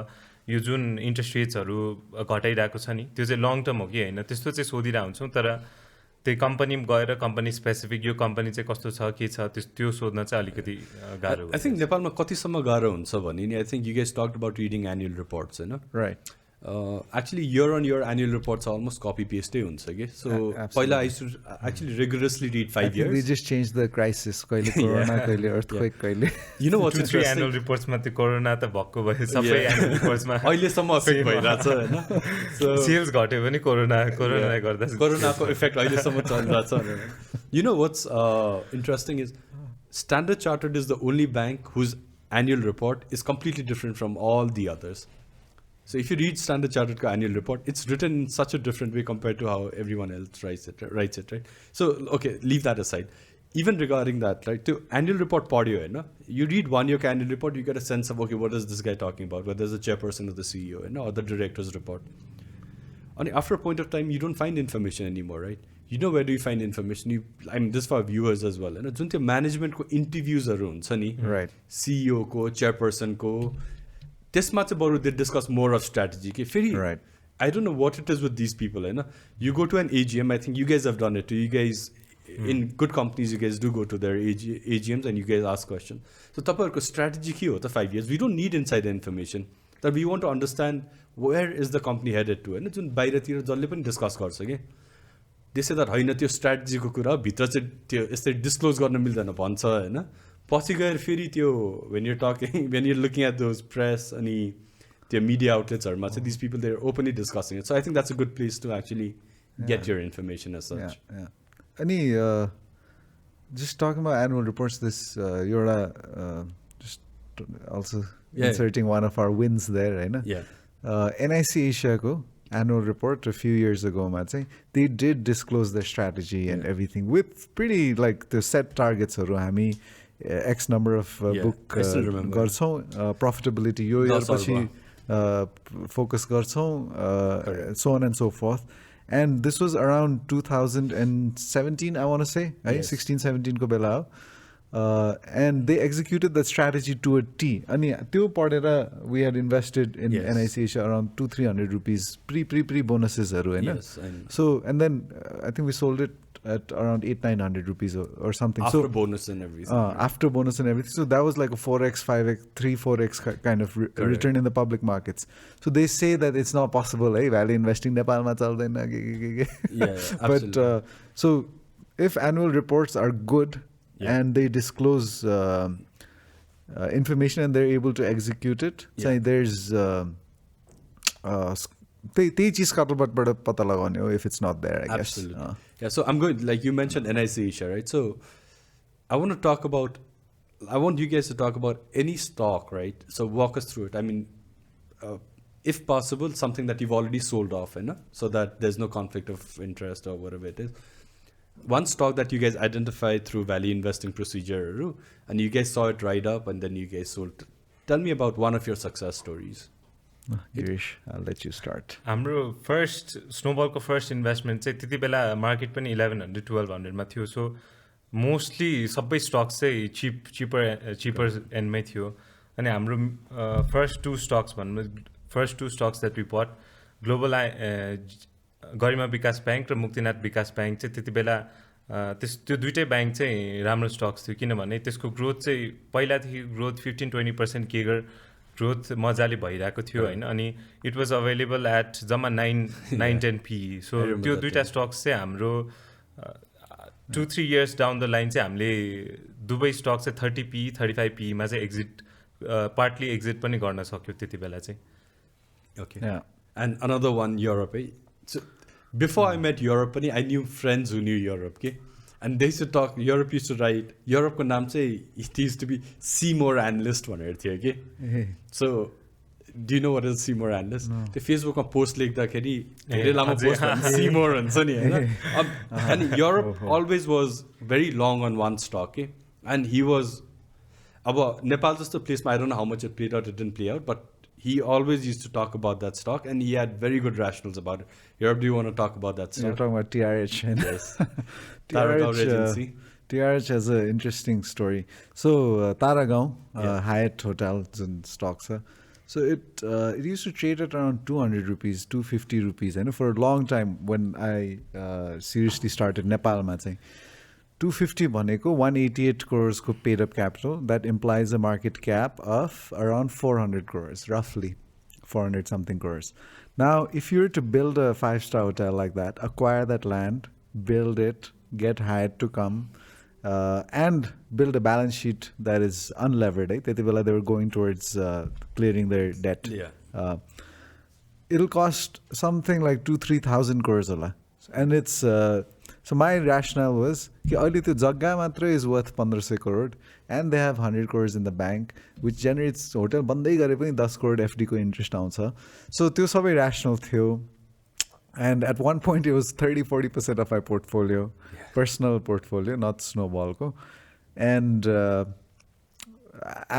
यो जुन इन्ट्रेस्ट रेट्सहरु घटाइराको छ नि त्यो चाहिँ लङ टर्म हो कि हैन त्यस्तो चाहिँ सोधिरा हुन्छौं तर त्यो कम्पनीमा गएर कम्पनी स्पेसिफिक यो कम्पनी चाहिँ कस्तो छ के छ त्यो सोध्न चाहिँ अलिकति गाह्रो I think नेपालमा कतिसम्म गाह्रो हुन्छ भने नि I think you guys talked about reading annual reports हैन right actually year on year annual reports are almost copy paste huncha ke so पहिला I used to actually rigorously read 5 years. We just changed the crisis kaile corona kaile earthquake kaile you know what's interesting annual reports ma त्यो corona त भक्को भयो सबै annual reports मा अहिले सम्म affect भइराछ हैन so sales घट्यो पनि corona ले गर्दा corona को इफेक्ट अहिले सम्म चलिराछ. You know what's interesting is Standard Chartered is the only bank whose annual report is completely different from all the others. So if you read Standard Chartered annual report, it's written in such a different way compared to how everyone else writes it, right? So, okay, leave that aside. Even regarding that, right, to annual report podio, you read 1 year annual report, you get a sense of, okay, what is this guy talking about? Whether there's a chairperson or the CEO, or the director's report. And after a point of time, you don't find information anymore, right? You know where do you find information? I mean, this for viewers as well. Junte management ko interviews arun, sani, right? CEO ko, chairperson ko. त्यसमा चाहिँ बरु they discuss more of strategy के फेरि I don't know what it is with these people हैन you go to an AGM I think you guys have done it too you guys in good companies, you guys do go to their AGMs and you guys ask questions. So तपाईँहरुको strategy के हो त 5 years? We don't need insider information. That we want to understand where is the company headed to. हैन जुन बाहिरतिर जसले पनि discuss गर्छ के त्यसै त हैन त्यो स्ट्र्याटेजीको कुरा भित्र चाहिँ त्यो यस्तै डिस्क्लोज गर्न मिल्दैन भन्छ हैन पछि गएर फेरि त्यो when you're talking when you're looking at those press अनि त्यो media outlets हरुमा चाहिँ these people they're openly discussing it. So I think that's a good place to actually get your information as such. Yeah. Any just talking about annual reports, this you're just also inserting one of our wins there, right? Yeah. NIC Asia ko annual report a few years ago, they did disclose their strategy and everything with pretty like the set targets. Hami X number of book garchau profitability yo year pachi focus garchau so on and so forth. And this was around 2017, I want to say, right? Yes. 16, 17 ko bela. And they executed that strategy to a T. Ani tyo padera we had invested in NIC Asia around 200-300 rupees pre bonuses haru haina. Yes, I know. So and then I think we sold it at around 800-900 rupees or something. After so, bonus and everything. After bonus and everything. So that was like a 4x, 5x, 3-4x kind of return in the public markets. So they say that it's not possible, value investing Nepal ma chaldaina. Yeah, absolutely. But so if annual reports are good and they disclose information and they're able to execute it, say there's if it's not there, I guess. Absolutely. Yeah, so I'm going, like you mentioned NIC Asia, right? So I want you guys to talk about any stock, right? So walk us through it. I mean, if possible, something that you've already sold off, so that there's no conflict of interest or whatever it is. One stock that you guys identified through value investing procedure, and you guys saw it ride up and then you guys sold. Tell me about one of your success stories. Girish, I'll let you start. हाम्रो first स्नोबलको first investment चाहिँ त्यति बेला market पनि 1100-1200 मा थियो so mostly सबै स्टक्स चाहिँ cheaper एन्डमै थियो अनि हाम्रो first two stocks that we bought global Garima Bikas bank र मुक्तिनाथ विकास ब्याङ्क चाहिँ त्यति बेला त्यो दुइटै ब्याङ्क चाहिँ राम्रो स्टक्स थियो किनभने त्यसको ग्रोथ चाहिँ पहिलादेखि ग्रोथ 15-20% केगर ग्रोथ मजाले भइरहेको थियो हैन अनि इट वाज अवेलेबल एट जम्मा 9-10 PE सो त्यो दुईटा स्टक्स चाहिँ हाम्रो 2-3 इयर्स डाउन द लाइन चाहिँ हामीले दुवै स्टक चाहिँ 30 PE 35 PE मा चाहिँ एक्जिट पार्टली एक्जिट पनि गर्न सक्यो त्यति बेला चाहिँ Okay. Yeah. And another one, Europe. So before I met Europe, I knew friends who knew Europe. Okay? And they used to talk, Europe used to write, Europe ko naam se, it used to be Seymour Analyst one. Okay? So, do you know what is Seymour Analyst? No. The Facebook ma post lekhda kheri, धेरै लामो post Seymour हुन्छ नि हैन. And Europe always was very long on one stock. Okay? And he was, Nepal just a place, I don't know how much it played out, it didn't play out, but he always used to talk about that stock and he had very good rationals about it. Europe, do you want to talk about that stock? You're talking about TRH. Yes. TRH has an interesting story. So Taragaon, Hyatt Hotels and stocks. So it used to trade at around 200 rupees, 250 rupees. And for a long time when I seriously started Nepal, 250 bhaneko 188 crores ko paid up capital. That implies a market cap of around 400 crores, roughly 400 something crores. Now, if you were to build a 5-star hotel like that, acquire that land, build it, get Hyatt to come, and build a balance sheet that is unlevered, right? They were going towards clearing their debt. Yeah. It'll cost something like 2,000-3,000 crores. And it's... so my rationale was that the jagga matra is worth 1500 crore and they have 100 crores in the bank which generates hotel bandai gare pani 10 crore FD ko interest auncha. So tyo sabai rational थियो. And at one point it was 30-40% of my portfolio, personal portfolio, not Snowball ko. And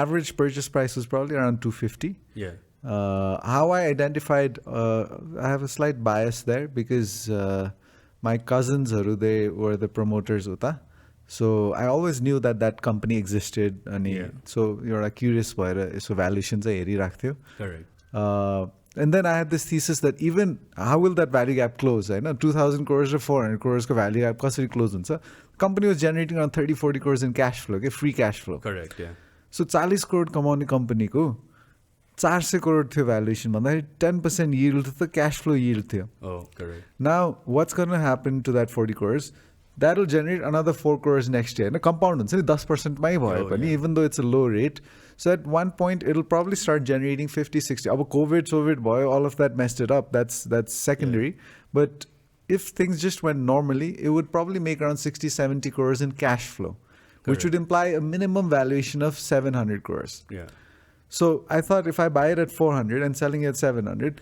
average purchase price was probably around 250. Yeah. How I identified, I have a slight bias there because my cousins, they were the promoters. So I always knew that company existed. So you're curious, so valuations are very. Correct. And then I had this thesis that even how will that value gap close? I know 2,000 crores or 400 crores ka value gap कसरी close हुन्छ? Company was generating around 30-40 crores in cash flow, free cash flow. Correct, yeah. So 40 crore कमाउने company को 400 crore थियो valuation भन्दाखेरि 10% yield त cash flow yield थियो. Oh, correct. Now what's going to happen to that 40 crores? That will generate another 4 crores next year. Compound हुन्छ नि 10% मै भयो पनि, even though it's a low rate. So at one point it'll probably start generating 50-60. अब COVID भयो, all of that messed it up. That's secondary. Yeah. But if things just went normally, it would probably make around 60-70 crores in cash flow, which would imply a minimum valuation of 700 crores. Yeah. So I thought if I buy it at 400 and selling it at 700,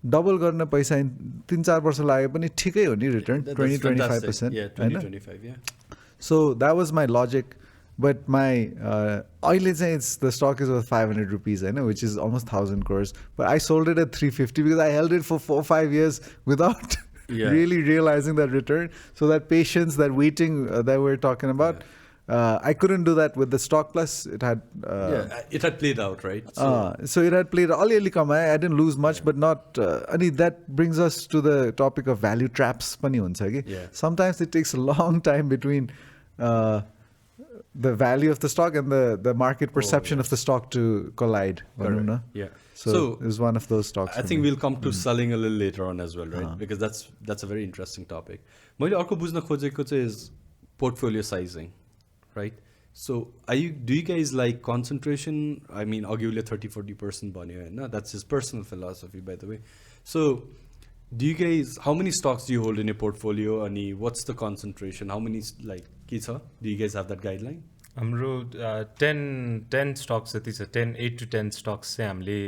double गर्न पैसा 3-4 वर्ष लाग्यो पनि ठिकै हो नि return, 20-25%. Yeah, 20-25, yeah. So that was my logic. But my अहिले चाहिँ it's the stock is worth 500 rupees, I know, which is almost 1,000 crores. But I sold it at 350 because I held it for 4-5 years without really realizing that return. So that patience, that waiting that we're talking about, I couldn't do that with the stock. Plus it had it had played out, right? So it had played out. I didn't lose much, but not that brings us to the topic of value traps पनि हुन्छ कि. Sometimes it takes a long time between the value of the stock and the market perception of the stock to collide. Yeah. So it was one of those stocks. I think we'll come to selling a little later on as well, right? Because that's a very interesting topic. मैले अर्को बुझ्न खोजेको चाहिँ is portfolio sizing, right? So do you guys like concentration? I mean, arguably 30-40% भन्यो हैन? That's his personal philosophy, by the way. So do you guys, how many stocks do you hold in your portfolio? And what's the concentration? How many के छ? Do you guys have that guideline? हाम्रो 10 stocks जति छ, 8 to 10 stocks चाहिँ हामीले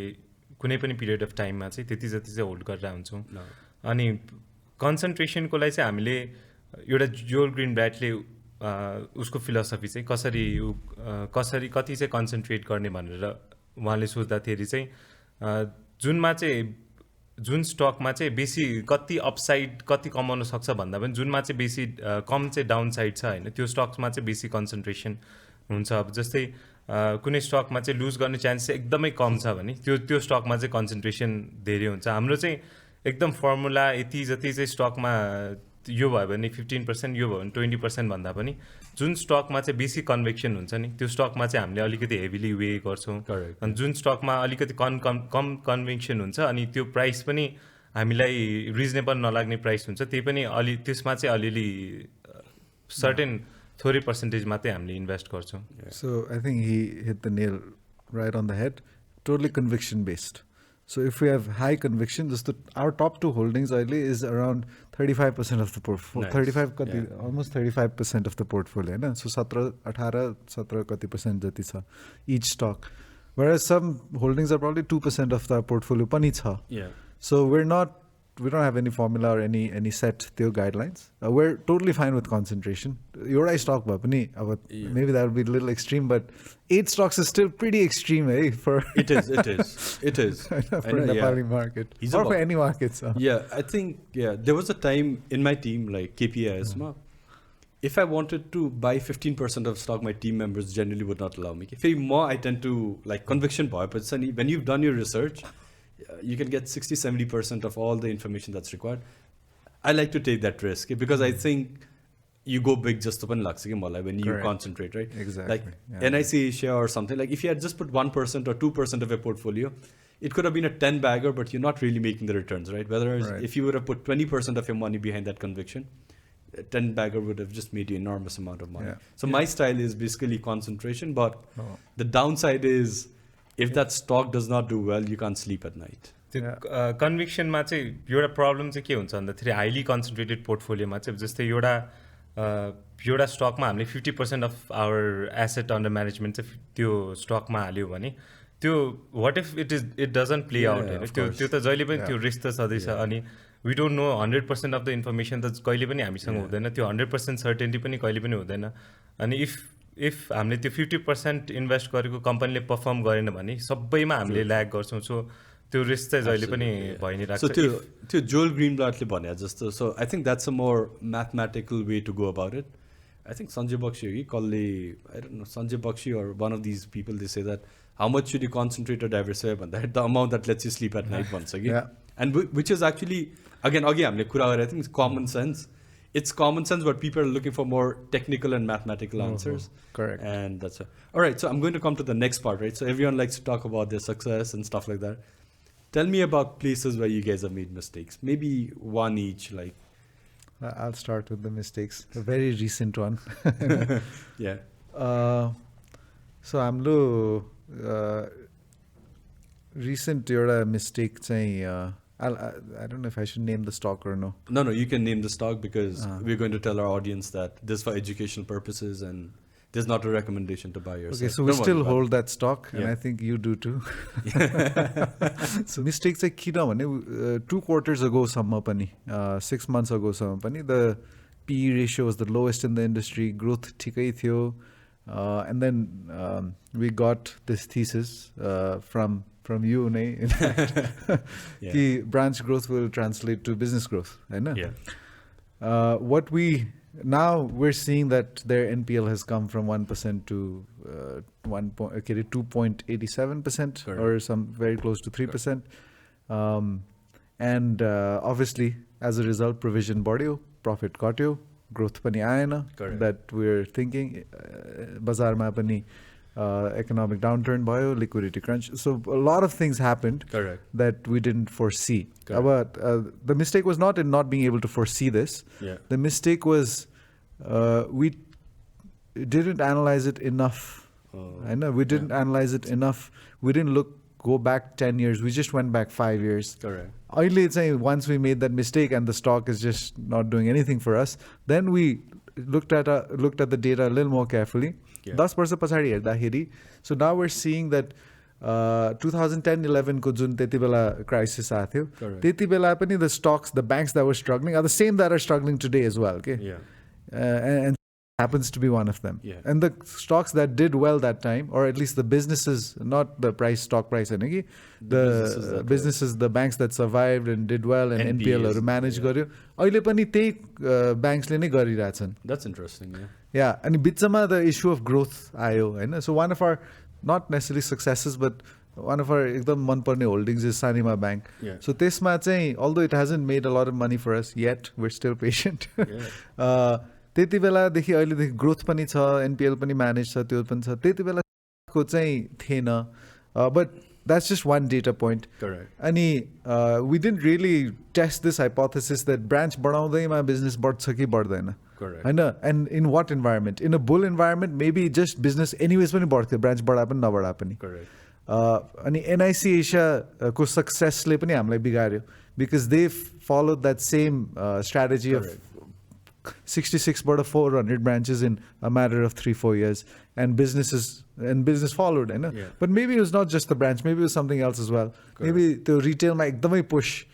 कुनै पनि period of टाइममा चाहिँ त्यति जति चाहिँ होल्ड गरेर हुन्छौँ. अनि कन्सन्ट्रेसनको लागि चाहिँ हामीले एउटा जोल ग्रिनब्ल्याटले उसको फिलोसफी चाहिँ कसरी कति चाहिँ कन्सन्ट्रेट गर्ने भनेर उहाँले सोच्दाखेरि चाहिँ जुन स्टकमा चाहिँ बेसी कति अपसाइड कति कमाउन सक्छ भन्दा पनि जुनमा चाहिँ बेसी कम चाहिँ डाउन साइड छ होइन, त्यो स्टक्समा चाहिँ बेसी कन्सन्ट्रेसन हुन्छ. अब जस्तै कुनै स्टकमा चाहिँ लुज गर्ने चान्स चाहिँ एकदमै कम छ भने त्यो स्टकमा चाहिँ कन्सन्ट्रेसन धेरै हुन्छ. हाम्रो चाहिँ एकदम फर्मुला यति जति चाहिँ स्टकमा यो भयो भने 15%, यो भयो भने 20% भन्दा पनि जुन स्टकमा चाहिँ बेसी कन्भिक्सन हुन्छ नि त्यो स्टकमा चाहिँ हामीले अलिकति हेभिली वे गर्छौँ. अनि जुन स्टकमा अलिकति कम कन्भिक्सन हुन्छ अनि त्यो प्राइस पनि हामीलाई रिजनेबल नलाग्ने प्राइस हुन्छ, त्यही पनि त्यसमा चाहिँ अलिअलि सर्टेन थोरै पर्सेन्टेज मात्रै हामीले इन्भेस्ट गर्छौँ. So I think he hit the nail right on the head. Totally conviction based. So if we have high conviction, our top two holdings is around 35% of the portfolio. Nice. Almost 35% of the portfolio. No? So 17 kati percent jati cha each stock. Whereas some holdings are probably 2% of the portfolio pani cha. Yeah. So we don't have any formula or any set guidelines. We're totally fine with concentration. Your stock maybe that would be a little extreme, but 8 stocks is still pretty extreme, eh? It is. For the Nepali market. Or for any market. So. Yeah, I think there was a time in my team, like KPIs, if I wanted to buy 15% of stock, my team members generally would not allow me. If more, I tend to like conviction power, but when you've done your research, you can get 60-70% of all the information that's required. I like to take that risk because I think you go big just open when you concentrate, right? Exactly. Like NIC share or something. Like if you had just put 1% or 2% of your portfolio, it could have been a 10 bagger, but you're not really making the returns, right? Whereas if you would have put 20% of your money behind that conviction, a 10 bagger would have just made you enormous amount of money. So my style is basically concentration, but the downside is if that stock does not do well, you can't sleep at night. कन्भिक्सनमा चाहिँ एउटा problem चाहिँ के हुन्छ भन्दाखेरि highly concentrated पोर्टफोलियोमा चाहिँ जस्तै एउटा स्टकमा हामीले 50% of our asset under management चाहिँ त्यो स्टकमा हाल्यो भने त्यो what if it doesn't play out होइन, त्यो त जहिले पनि त्यो रिस्क त छँदैछ. अनि we don't know 100% of the information त कहिले पनि हामीसँग हुँदैन, त्यो 100% सर्टेनिटी पनि कहिले पनि हुँदैन. अनि इफ हामीले त्यो 50% इन्भेस्ट गरेको कम्पनीले पर्फर्म गरेन भने सबैमा हामीले ल्याग गर्छौँ. सो त्यो रिस्क चाहिँ जहिले पनि भइ नै राख्छ. त्यो जोल ग्रिनब्ल्याटले भने जस्तो, so I think that's a more mathematical way to go about it. I think Sanjay Bakshi, I don't know, Sanjay Bakshi or one of these people, they say that how much should you concentrate or diversify? But the amount that lets you sleep at night once again. Yeah. And which is actually, again, I think it's common sense. It's common sense, but people are looking for more technical and mathematical answers. Correct. And that's it. All right, so I'm going to come to the next part, right? So everyone likes to talk about their success and stuff like that. Tell me about places where you guys have made mistakes. Maybe one each, like. I'll start with the mistakes. A very recent one. Yeah. So हाम्रो recent एउटा mistake चाहिँ I don't know if I should name the stock or no. No, you can name the stock because we're going to tell our audience that this is for educational purposes and there's not a recommendation to buy yourself. Okay, so we still hold that stock, and Yeah. I think you do too. So mistake चाहिँ किन भने 2 quarters ago सम्म पनि 6 months ago सम्म पनि the PE ratio was the lowest in the industry, growth ठिकै थियो, and then we got this thesis from you नै in fact कि branch growth will translate to business growth, हैन? Yeah. What we now we're seeing that their NPL has come from 1% to 2.87% or some very close to 3%, and obviously as a result provision बढ्यो, profit घट्यो, growth पनि आएन. That we're thinking बजारमा पनि economic downturn भयो, liquidity crunch, so a lot of things happened that we didn't foresee. But the mistake was not in not being able to foresee this. The mistake was we didn't analyze it enough. I know we didn't analyze it enough. We didn't go back 10 years. We just went back 5 years. Once we made that mistake and the stock is just not doing anything for us, then we looked at the data a little more carefully. 10 वर्ष पछाडि हेर्दाखेरि, so now we're seeing that 2010-11 को जुन त्यति बेला crisis आएको थियो, त्यति बेला पनि the stocks, the banks that were struggling are the same that are struggling today as well. Okay? And happens to be one of them. And the stocks that did well that time, or at least the businesses, not the stock price, the businesses, the banks that survived and did well and NPL managed गर्यो, अहिले पनि त्यही banksले नै गरिरहेछन्. That's interesting. Yeah, and बिचमा the issue of growth आयो, हैन? So one of our not necessarily successes, but one of our एकदम मनपर्ने holdings is Sanima Bank. So त्यसमा चाहिँ, although it hasn't made a lot of money for us yet, we're still patient. त्यति बेलादेखि अहिलेदेखि growth पनि छ, NPL पनि म्यानेज छ, त्यो पनि छ, त्यति बेलाको चाहिँ थिएन. But that's just one data point. अनि we didn't really test this hypothesis that branch बढाउँदैमा business बढ्छ कि बढ्दैन. हैन? And in what environment? In a bull environment, maybe just business anyways पनि बढ्थ्यो, branch बढा पनि नबढा पनि. अनि NIC Asia को successले पनि हामीलाई बिगार्यो, because they followed that same strategy of 66 बाट 400 branches in a matter of 3-4 years, and business followed, हैन? But maybe it was not just the branch, maybe it was something else as well. Maybe the retail मा एकदमै push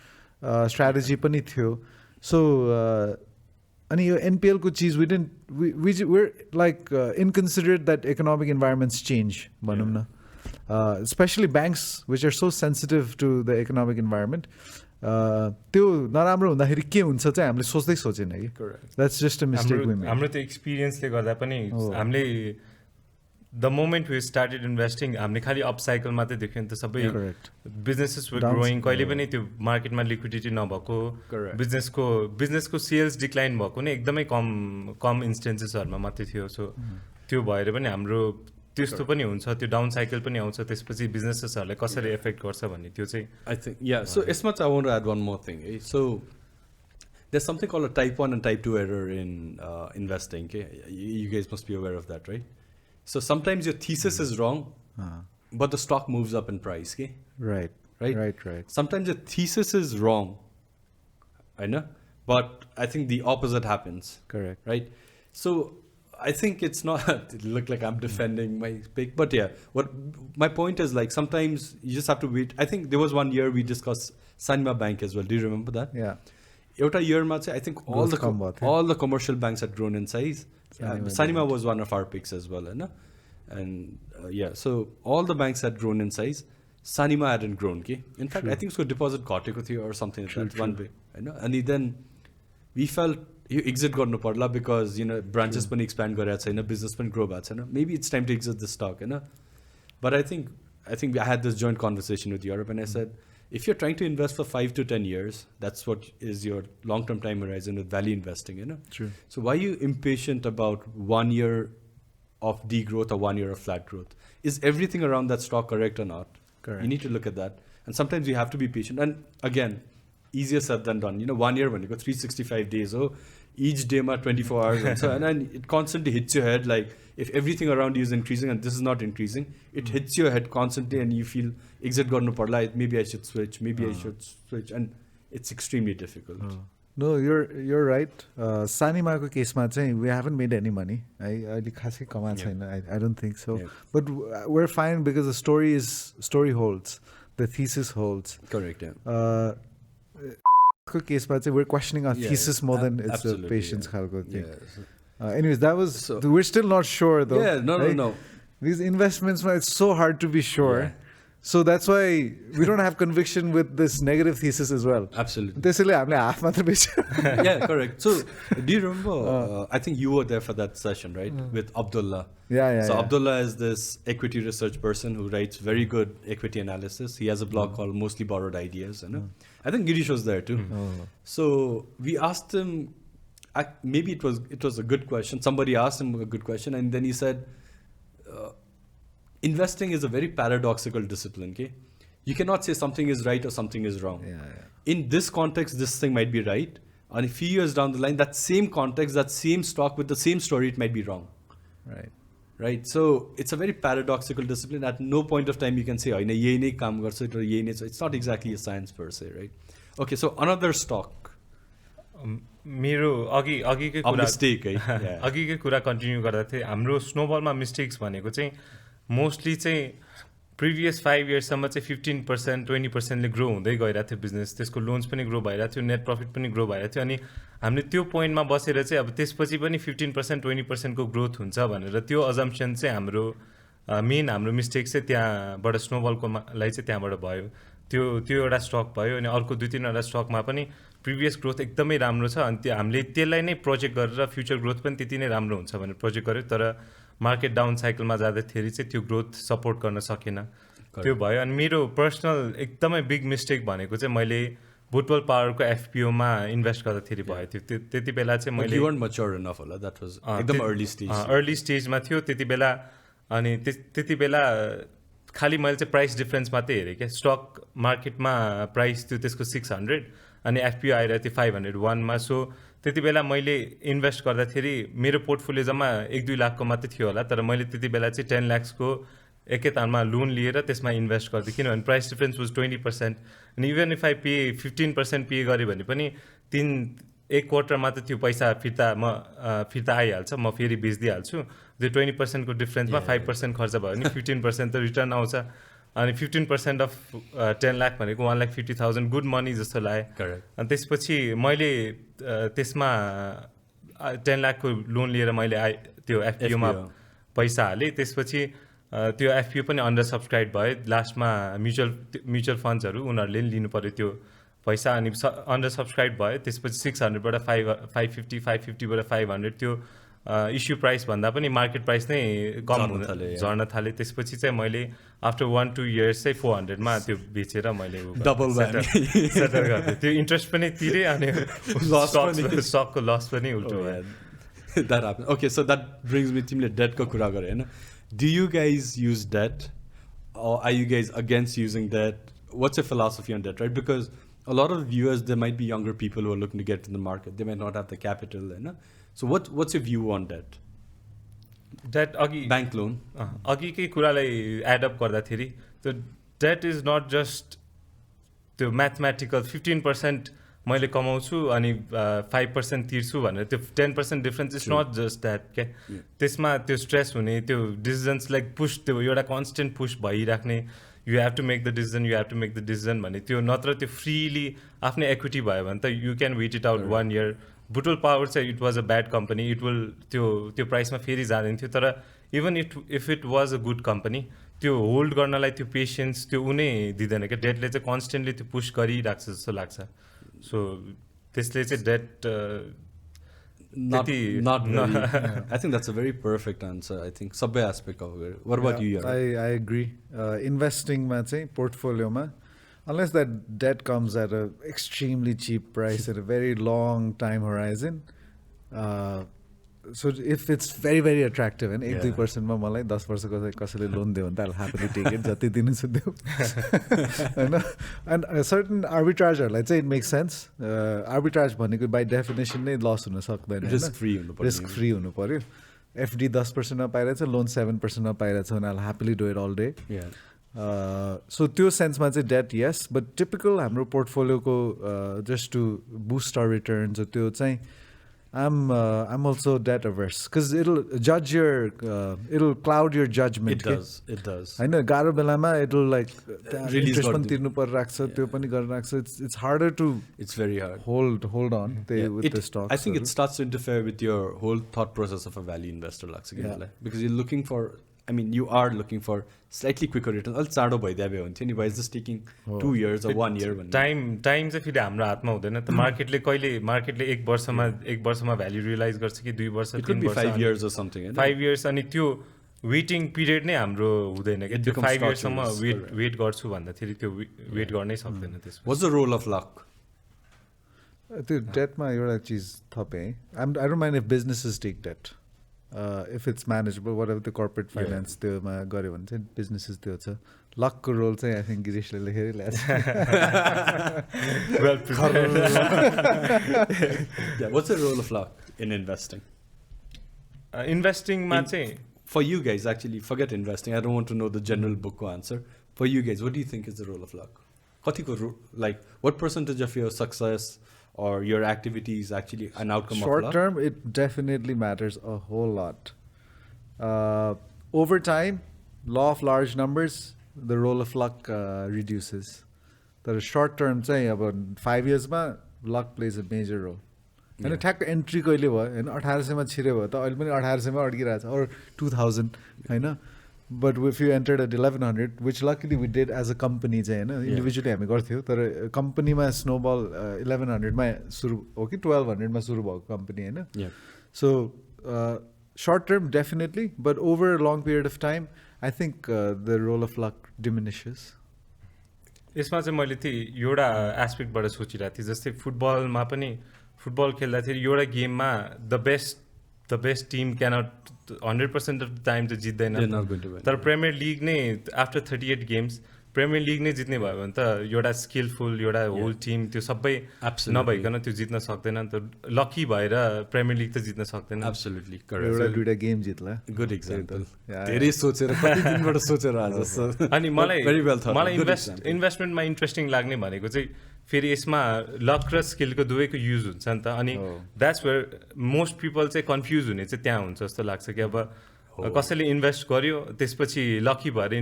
strategy पनि थियो. So अनि यो NPL को चीज we're like inconsiderate that economic environments change, भनौँ न. Especially banks which are so sensitive to the economic environment. त्यो नराम्रो हुँदाखेरि के हुन्छ चाहिँ हामीले सोच्दै सोचेन कि. That's just a mistake we made. हाम्रो त्यो एक्सपिरियन्सले गर्दा पनि हामीले the moment we started investing हामीले खाली अप साइकल मात्रै देख्यौँ नि त. सबै businesses were growing, कहिले पनि त्यो मार्केटमा लिक्विडिटी नभएको, बिजनेसको सेल्स डिक्लाइन भएको नै एकदमै कम इन्स्टेन्सेसहरुमा मात्रै थियो. सो त्यो भएर पनि हाम्रो त्यस्तो पनि हुन्छ, त्यो डाउन साइकल पनि आउँछ, त्यसपछि बिजनेसेसहरुलाई कसरी इफेक्ट गर्छ भन्ने त्यो चाहिँ I think so यसमा I want to add one more thing. So there's something called a type 1 and type 2 error in investing. Okay? You guys must be aware of that, right? So sometimes your thesis is wrong, but the stock moves up in price. Okay? Right. Sometimes your thesis is wrong, I know, but I think the opposite happens. Correct. Right? So I think it's not, it look like I'm defending my pick, but yeah, what my point is, like, sometimes you just have to wait. I think there was one year we discussed Sanima Bank as well. Do you remember that? Yeah. Euta year ma I think all the commercial banks had grown in size. Sanima was one of our picks as well, and so all the banks had grown in size. Sanima hadn't grown. Okay? In fact, I think so deposit got or something like that one way. And then we felt यो exit गर्नु पर्ला because branches पनि expand गरेको छैन business पनि grow भएको छैन maybe it's time to exit the stock होइन but I think I had this joint conversation with Europe and I said if you're trying to invest for 5 to 10 years, that's what is your long-term time horizon with value investing, True. So why are you impatient about 1 year of degrowth or 1 year of flat growth? Is everything around that stock correct or not? Correct. You need to look at that. And sometimes you have to be patient. And again, easier said than done. 1 year when you go 365 days, each day ma 24 hours. And so, and then it constantly hits your head like, if everything around you is increasing and this is not increasing, it hits your head constantly and you feel exit garnu parla, maybe I should switch, maybe I should switch, and it's extremely difficult. No, you're right. Sanimako case ma chahi we haven't made any money. I khasai kama chaina. I don't think so. Yeah. But we're fine because the story holds. The thesis holds. Correct, yeah. Case ma chahi we're questioning our thesis more than it's a patience khalko thing. Yeah. Anyways, that was we're still not sure though. Yeah, no. These investments, it's so hard to be sure. Yeah. So that's why we don't have conviction with this negative thesis as well. Absolutely. त्यसैले हामीले half मात्र बेच्यो. Yeah, correct. So, do you remember? I think you were there for that session, right? With Abdullah. Yeah. So Abdullah is this equity research person who writes very good equity analysis. He has a blog called Mostly Borrowed Ideas. I think Girish was there too. So we asked him. Maybe it was a good question. Somebody asked him a good question, and then he said, "Investing is a very paradoxical discipline. Okay, you cannot say something is right or something is wrong. Yeah. In this context, this thing might be right, and a few years down the line, that same context, that same stock with the same story, it might be wrong. Right. So it's a very paradoxical discipline. At no point of time you can say, "Oh, ye nahi kaam garcha or ye nahi." So it's not exactly a science per se, right? Okay, so another stock. मेरो अघिकै कुरा mistake है अघिकै कुरा continue गर्दा थिएँ हाम्रो स्नोबलमा mistakes भनेको चाहिँ mostly चाहिँ प्रिभियस 5 इयर्ससम्म चाहिँ 15% 20%ले ग्रो हुँदै गइरहेको थियो बिजनेस त्यसको लोन्स पनि ग्रो भइरहेको थियो नेट प्रफिट पनि ग्रो भइरहेको थियो अनि हामीले त्यो पोइन्टमा बसेर चाहिँ अब त्यसपछि पनि 15% 20% को ग्रोथ हुन्छ भनेर त्यो अजम्पसन चाहिँ हाम्रो हाम्रो मिस्टेक चाहिँ त्यहाँबाट स्नोबलको लाई चाहिँ त्यहाँबाट भयो त्यो एउटा स्टक भयो अनि अर्को 2-3वटा स्टकमा पनि प्रिभियस ग्रोथ एकदमै राम्रो छ अनि हामीले त्यसलाई नै प्रोजेक्ट गरेर फ्युचर ग्रोथ पनि त्यति नै राम्रो हुन्छ भनेर प्रोजेक्ट गर्यो तर मार्केट डाउन साइकलमा जाँदाखेरि चाहिँ त्यो ग्रोथ सपोर्ट गर्न सकेन त्यो भयो अनि मेरो पर्सनल एकदमै बिग मिस्टेक भनेको चाहिँ मैले बुटवल पावरको एफपीओमा इन्भेस्ट गर्दाखेरि भयो थियो त्यति बेला चाहिँ मैले अर्ली स्टेजमा थियो त्यति बेला अनि त्यति बेला खालि मैले चाहिँ प्राइस डिफरेन्स मात्रै हेरेँ क्या स्टक मार्केटमा प्राइस थियो त्यसको 600 अनि एफपीओ आइरहेको थियो 501मा सो त्यति बेला मैले इन्भेस्ट गर्दाखेरि मेरो पोर्टफोलियो जम्मा 1-2 लाखको मात्रै थियो होला तर मैले त्यति बेला चाहिँ 10 लाख्सको एकैतालमा लोन लिएर त्यसमा इन्भेस्ट गर्थेँ किनभने प्राइस डिफरेन्स वाज 20% अनि even if I pay 15% pay गरेँ भने पनि 1 क्वार्टरमा त त्यो पैसा फिर्ता आइहाल्छ म फेरि बेचिदिइहाल्छु त्यो 20% को डिफरेन्समा 5% खर्च भयो भने 15% त रिटर्न आउँछ अनि 15% अफ 10 लाख भनेको 1,50,000 गुड मनी जस्तो लाग्यो अनि त्यसपछि मैले त्यसमा 10 लाखको लोन लिएर मैले त्यो एफपीओमा पैसा हालेँ त्यसपछि त्यो एफपीओ पनि अन्डर सब्सक्राइब भयो लास्टमा म्युचुअल फन्ड्सहरू उनीहरूले लिनु पर्यो त्यो पैसा अनि अन्डर सब्सक्राइब भयो त्यसपछि 600 बाट 550 बाट 500 त्यो इस्यु प्राइस भन्दा पनि मार्केट प्राइस नै कम झर्न थाले त्यसपछि चाहिँ मैले आफ्टर 1-2 इयर्स चाहिँ 400 मा त्यो बेचेर मैले डबल सेटल गर्दै त्यो इन्ट्रेस्ट पनि तिरे अनि स्टकको लस पनि उल्टो भयो that happens. Okay, so that brings me to debt ko kura gare haina. Do you guys use debt or are you guys against using debt? What's your philosophy on debt, right? Because a lot of viewers, there might be younger people who are looking to get in the market. They might not have the capital, haina. So what's your view on debt? Debt bank loan. अघिकै कुरालाई add up गर्दाखेरि त्यो debt is not just त्यो mathematical 15% मैले कमाउँछु अनि 5% तिर्छु भनेर त्यो 10% difference is not just that क्या त्यसमा त्यो स्ट्रेस हुने त्यो डिसिजन्स लाइक पुश त्यो एउटा कन्स्टेन्ट पुश भइराख्ने you have to make the decision भने त्यो नत्र त्यो फ्रीली आफ्नै इक्विटी भयो भने त you can wait it out 1 year Butwal power चाहिँ it was a bad company it will त्यो प्राइसमा फेरि जाँदैन थियो तर even if it was a good company त्यो होल्ड गर्नलाई त्यो पेसेन्स त्यो उनी दिँदैन क्या डेटले चाहिँ कन्स्टेन्टली त्यो पुस गरिराख्छ जस्तो लाग्छ सो त्यसले चाहिँ date Not really. I think that's a very perfect answer. I think sabai aspect of it. What about you? I agree. Investing ma चाहिँ portfolio ma, unless that debt comes at a extremely cheap price at a very long time horizon, so if it's very very attractive and 1-2% ma मलाई 10 वर्षको कसैले loan दियो भने त I'll happily take it, जति दिनु छ दियो हैन. And a certain arbitrageहरूलाई चाहिँ it makes sense. Arbitrage भनेको by definition नै loss हुन सक्दैन, risk free हुनु पर्यो. risk free हुनु पर्यो. FD 10% मा पाइरहेछ, लोन 7% मा पाइरहेछ भने I'll happily do it all day. So त्यो सेन्समा चाहिँ debt yes, but typical हाम्रो पोर्टफोलियोको just to boost our returns त्यो चाहिँ I'm also debt averse because it'll judge your it'll cloud your judgment. It does. I know गाह्रो बेलामा it'll like Release interest पनि तिर्नु पर्छ राख्छ, त्यो पनि गर्न राख्छ. It's harder to It's very hard. hold on with the stocks. I think it starts to interfere with your whole thought process of a value investor, because you're looking for. I mean, you are looking for slightly quicker returns. Al चाँडो भइदियो हुन्थ्यो नि. Why is this taking 2 years or 1 year? Time चाहिँ फेरि हाम्रो हातमा हुँदैन त. मार्केटले एक वर्षमा भ्याल्यु रियलाइज गर्छ कि 2 वर्ष 3 वर्ष 5 years or something. 5 years अनि त्यो वेटिङ पिरियड नै हाम्रो हुँदैन कि. त्यो 5 years सम्म वेट गर्छु भन्दाखेरि त्यो वेट गर्नै सक्दैन त्यसमा. What's the role of luck? त्यो डेटमा एउटा चिज थपे. I don't mind if businesses take debt. If it's manageable, whatever the corporate finance त्योमा गर्यो भने चाहिँ businesses त्यो छ. Luckको रोल चाहिँ I think गिरीशले लेखेरै ल्याछ. Well prepared. What's the role of luck in investing? Investing मा चाहिँ For you guys, actually, forget investing. I don't want to know the general book answer. For you guys, what do you think is the role of luck? Like, what percentage of your success or your activity is actually an outcome of luck? Short term, it definitely matters a whole lot. Over time, law of large numbers, the role of luck reduces. The short term, say about 5 years, luck plays a major role. And ठ्याक्क entry कहिले भयो होइन 1800 मा छिरे भयो त अहिले पनि 1800 मा अड्किरहेछ or 2000 हैन. But if you entered at 1100, which luckily we did as a company चाहिँ हैन, individually हामी गर्थ्यौ, तर कम्पनीमा स्नोबल 1100 मा सुरु हो कि 1200 मा सुरु भएको कम्पनी हैन. So short term definitely, but over a long period of time I think the role of luck diminishes. यसमा चाहिँ मैले त्यो एउटा एस्पेक्टबाट सोचिरहेको थिएँ. जस्तै फुटबलमा पनि फुटबल खेल्दाखेरि एउटा गेममा the best team cannot 100% of the time त जित्दैन. तर प्रिमियर लिग नै आफ्टर 38 गेम्स प्रिमियर लिग नै जित्ने भयो भने त एउटा स्किलफुल एउटा होल टिम त्यो सबै नभइकन त्यो जित्न सक्दैन नि त. लकी भएर प्रिमियर लिग त जित्न सक्दैन. एब्सोल्युटली एउटा दुईटा गेम जित्ला. Good example. धेरै सोचेर कति दिनबाट सोचेर आज. अनि मलाई इन्भेस्टमेन्टमा इन्ट्रेस्टिङ लाग्ने भनेको चाहिँ फेरि यसमा लक र स्किलको दुवैको युज हुन्छ नि त. अनि द्याट्स वेयर मोस्ट पिपल चाहिँ कन्फ्युज हुने चाहिँ त्यहाँ हुन्छ जस्तो लाग्छ कि अब कसैले इन्भेस्ट गर्यो त्यसपछि लकी भएर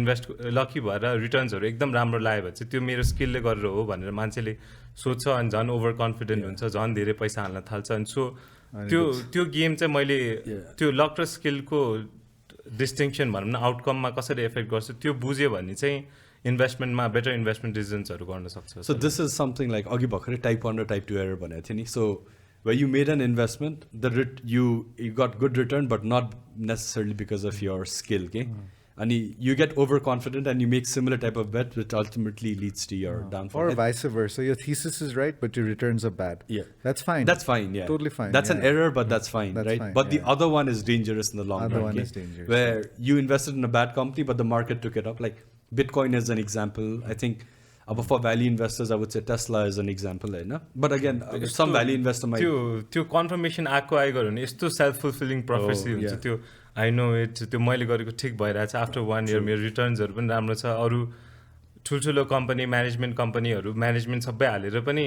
रिटर्न्सहरू एकदम राम्रो लाग्यो भने चाहिँ त्यो मेरो स्किलले गरेर हो भनेर मान्छेले सोध्छ अनि झन् ओभर कन्फिडेन्ट हुन्छ, झन् धेरै पैसा हाल्न थाल्छ. अनि सो त्यो गेम चाहिँ मैले त्यो लक र स्किलको डिस्टिङसन भनौँ न आउटकममा कसरी एफेक्ट गर्छ त्यो बुझ्यो भने चाहिँ इन्भेस्टमेन्टमा बेटर इन्भेस्टमेन्ट डिसिजन्सहरू गर्न सक्छ. So this is something like अघि भर्खरै type 1 र type 2 error भनेको थियो नि. So where you made an investment, you got good return, but not necessarily because of your skill, okay? And you get overconfident and you make similar type of bet, which ultimately leads to your downfall. Or vice versa. Your thesis is right, but your returns are bad. Yeah. That's fine. That's fine, yeah. Totally fine. That's an error, but that's fine, right? Fine, but the other one is dangerous in the long run. Other one is dangerous. Where you invested in a bad company, but the market took it up. Like Bitcoin is an example. I think for value investors, I would say Tesla is an example. But again, some value investor might... त्यो confirmation आएको भने यस्तो self-fulfilling prophecy हुन्छ त्यो. I know it. त्यो मैले गरेको ठिक भइरहेछ. After 1 year मेरो रिटर्न्सहरू पनि राम्रो छ. अरू ठुल्ठुलो कम्पनी म्यानेजमेन्ट सबै हालेर पनि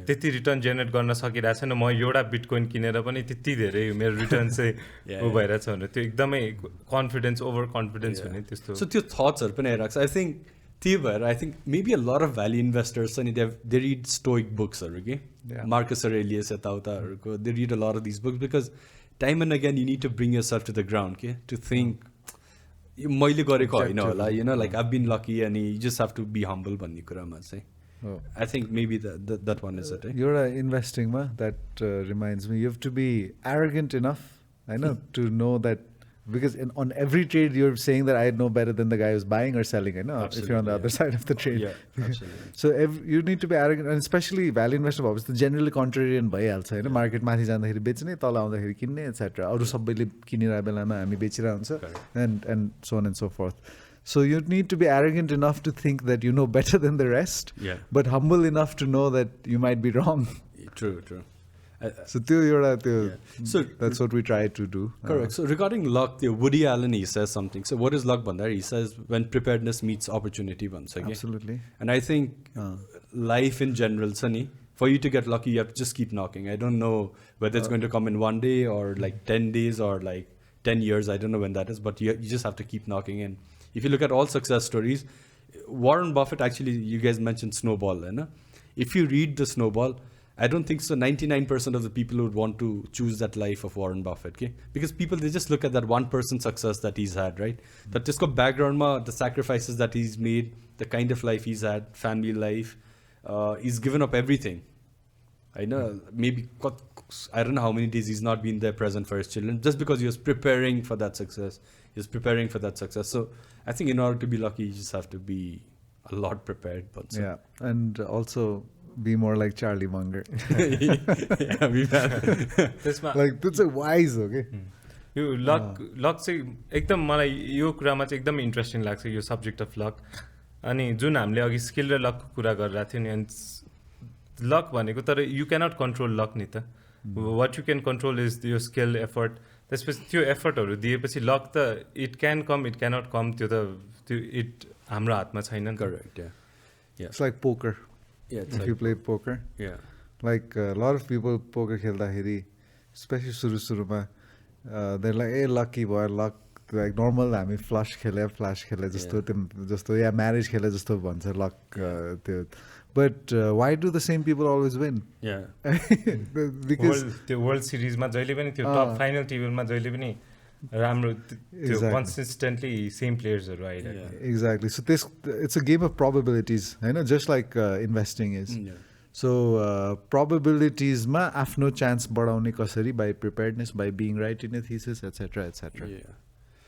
त्यति रिटर्न जेनेरेट गर्न सकिरहेछन्. म एउटा बिटकोइन किनेर पनि त्यति धेरै मेरो रिटर्न चाहिँ उ भइरहेछ भने त्यो एकदमै कन्फिडेन्स ओभर कन्फिडेन्स हुने त्यस्तो. So त्यो थट्सहरू पनि आइरहेको छ. I think I think maybe a lot of value investors they read Stoic books, Marcus Aurelius, they read a lot of these books because time and again you need to bring yourself to the ground, to think. Like I've been lucky, and you just have to be humble. Oh. I think maybe that one is it. You're investing, ma. That reminds me. You have to be arrogant enough, I know, to know that, because on every trade you're saying that I know better than the guy who's buying or selling. I know, Absolutely, if you're on the other side of the trade. Yeah, absolutely. So you need to be arrogant, and especially value investor obviously generally contrarian भइहाल्छ हैन. Market माथि जाँदाखेरि बेच्ने, तल आउँदाखेरि किन्ने, etc. अरु सबैले किनिरहेको बेलामा हामी बेचिरहेको हुन्छ, and so on and so forth. So you need to be arrogant enough to think that you know better than the rest, but humble enough to know that you might be wrong. True. So that's what we try to do. Correct. So regarding luck, Woody Allen, he says something. So what is luck, Bandar? He says when preparedness meets opportunity once again. Absolutely. And I think life in general, Sunny, for you to get lucky, you have to just keep knocking. I don't know whether it's going to come in one day or like 10 days or like 10 years. I don't know when that is, but you just have to keep knocking in. If you look at all success stories, Warren Buffett, actually, you guys mentioned Snowball. If you read the Snowball, I don't think so 99% of the people would want to choose that life of Warren Buffett. Okay? Because people, they just look at that 1% success that he's had, right? But just background, the sacrifices that he's made, the kind of life he's had, family life, he's given up everything. I know, maybe, I don't know how many days he's not been there present for his children, just because he was preparing for that success. So I think in order to be lucky, you just have to be a lot prepared. Yeah, and also be more like Charlie Munger. Yeah, be bad. Like, that's a wise, okay? यो lock चाहिँ एकदम मलाई यो कुरामा चाहिँ एकदम interesting लाग्छ, यो सब्जेक्ट अफ लक. अनि जुन हामीले अघि स्किल र लकको कुरा गरिरहेको थियो नि, अनि लक भनेको, तर यु क्यानट कन्ट्रोल लक नि त. What you can control is यो स्किल, एफर्ट. त्यसपछि त्यो एफर्टहरू दिएपछि लक त it can come, it cannot come, त्यो इट हाम्रो हातमा छैन. Correct, yeah. It's like poker. Yeah, if you play poker. Yeah. Like a lot of people poker खेल्दाखेरि, especially सुरुमा, they're like, hey, lucky boy, luck. Like normal हामी flush खेले जस्तो या marriage खेले जस्तो भन्छ luck त्यो. But why do the same people always win? Yeah. Because त्यो वर्ल्ड सिरिजमा जहिले पनि त्यो टप फाइनल टेबलमा जहिले पनि राम्रो त्यो consistently same players-हरु आइरहेको. Exactly. So it's a game of probabilities, just like investing is. Yeah. So probabilities ma आफ्नो chance बढाउने कसरी, by preparedness, by being right in a thesis, etc. Yeah.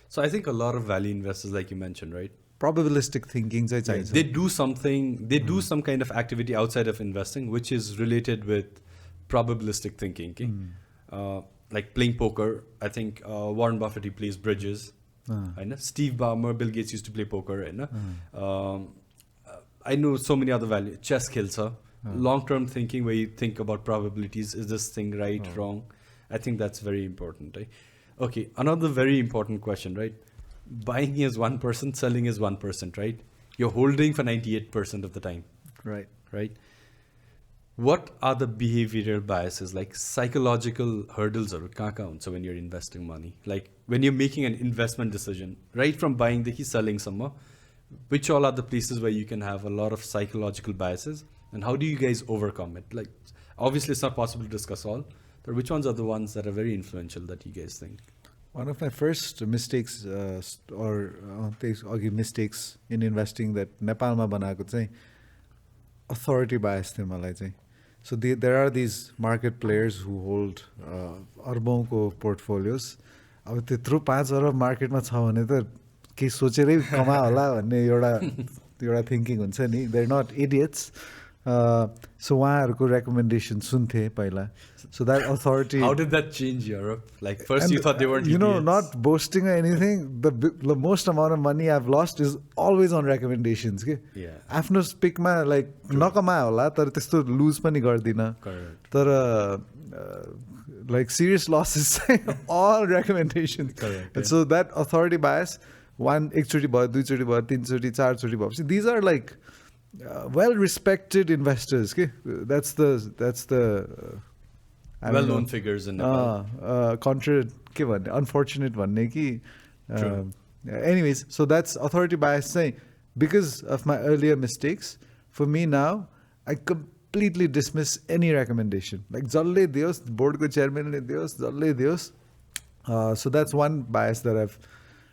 So I think a lot of value investors, like you mentioned, right? Probabilistic thinking चाहिँ चाहिन्छ. They do something, they do some kind of activity outside of investing, which is related with probabilistic thinking. Okay? Like playing poker. I think Warren Buffett, he plays bridges. Steve Ballmer, Bill Gates used to play poker. I know so many other value. Chess खेल्छ. Long-term thinking, where you think about probabilities. Is this thing right, wrong? I think that's very important. Right? Okay, another very important question, right? Buying is 1%, selling is 1%, right? You're holding for 98% of the time. Right? What are the behavioral biases, like psychological hurdles, or so when you're investing money? Like when you're making an investment decision, right from buying the selling somewhere, which all are the places where you can have a lot of psychological biases, and how do you guys overcome it? Like, obviously it's not possible to discuss all, but which ones are the ones that are very influential that you guys think? One of my first mistakes mistakes in investing that Nepal ma banako चाहिँ authority bias थियो मलाई चाहिँ. So there are these market players who hold अर्बौंको portfolios. अब त्यत्रो 5 अरब मार्केटमा छ भने त के सोचेरै कमा होला भन्ने एउटा थिंकिङ हुन्छ नि. They're not idiots. So उहाँहरूको recommendation सुन्थे पहिला. So that authority. How did that change Europe? Like first you thought they weren't idiots. Not boasting or anything. The most amount of money I've lost is always on recommendations. Okay? Yeah. आफ्नो स्पिकमा like नकमायो होला तर त्यस्तो loose पनि गर्दिन. Correct. तर like serious losses all recommendations. Correct. And so that authority bias, एकचोटि भयो, दुईचोटि भयो, तीनचोटि, चारचोटि भयो. See, these are like well-respected investors. Okay? That's the well-known figures in Nepal. Unfortunate भन्ने कि. Anyways, so that's authority bias saying, because of my earlier mistakes, for me now, I completely dismiss any recommendation. Like, जल्लै दियोस्, बोर्डको चेयरम्यानले दियोस्, जल्लै दियोस्. So that's one bias that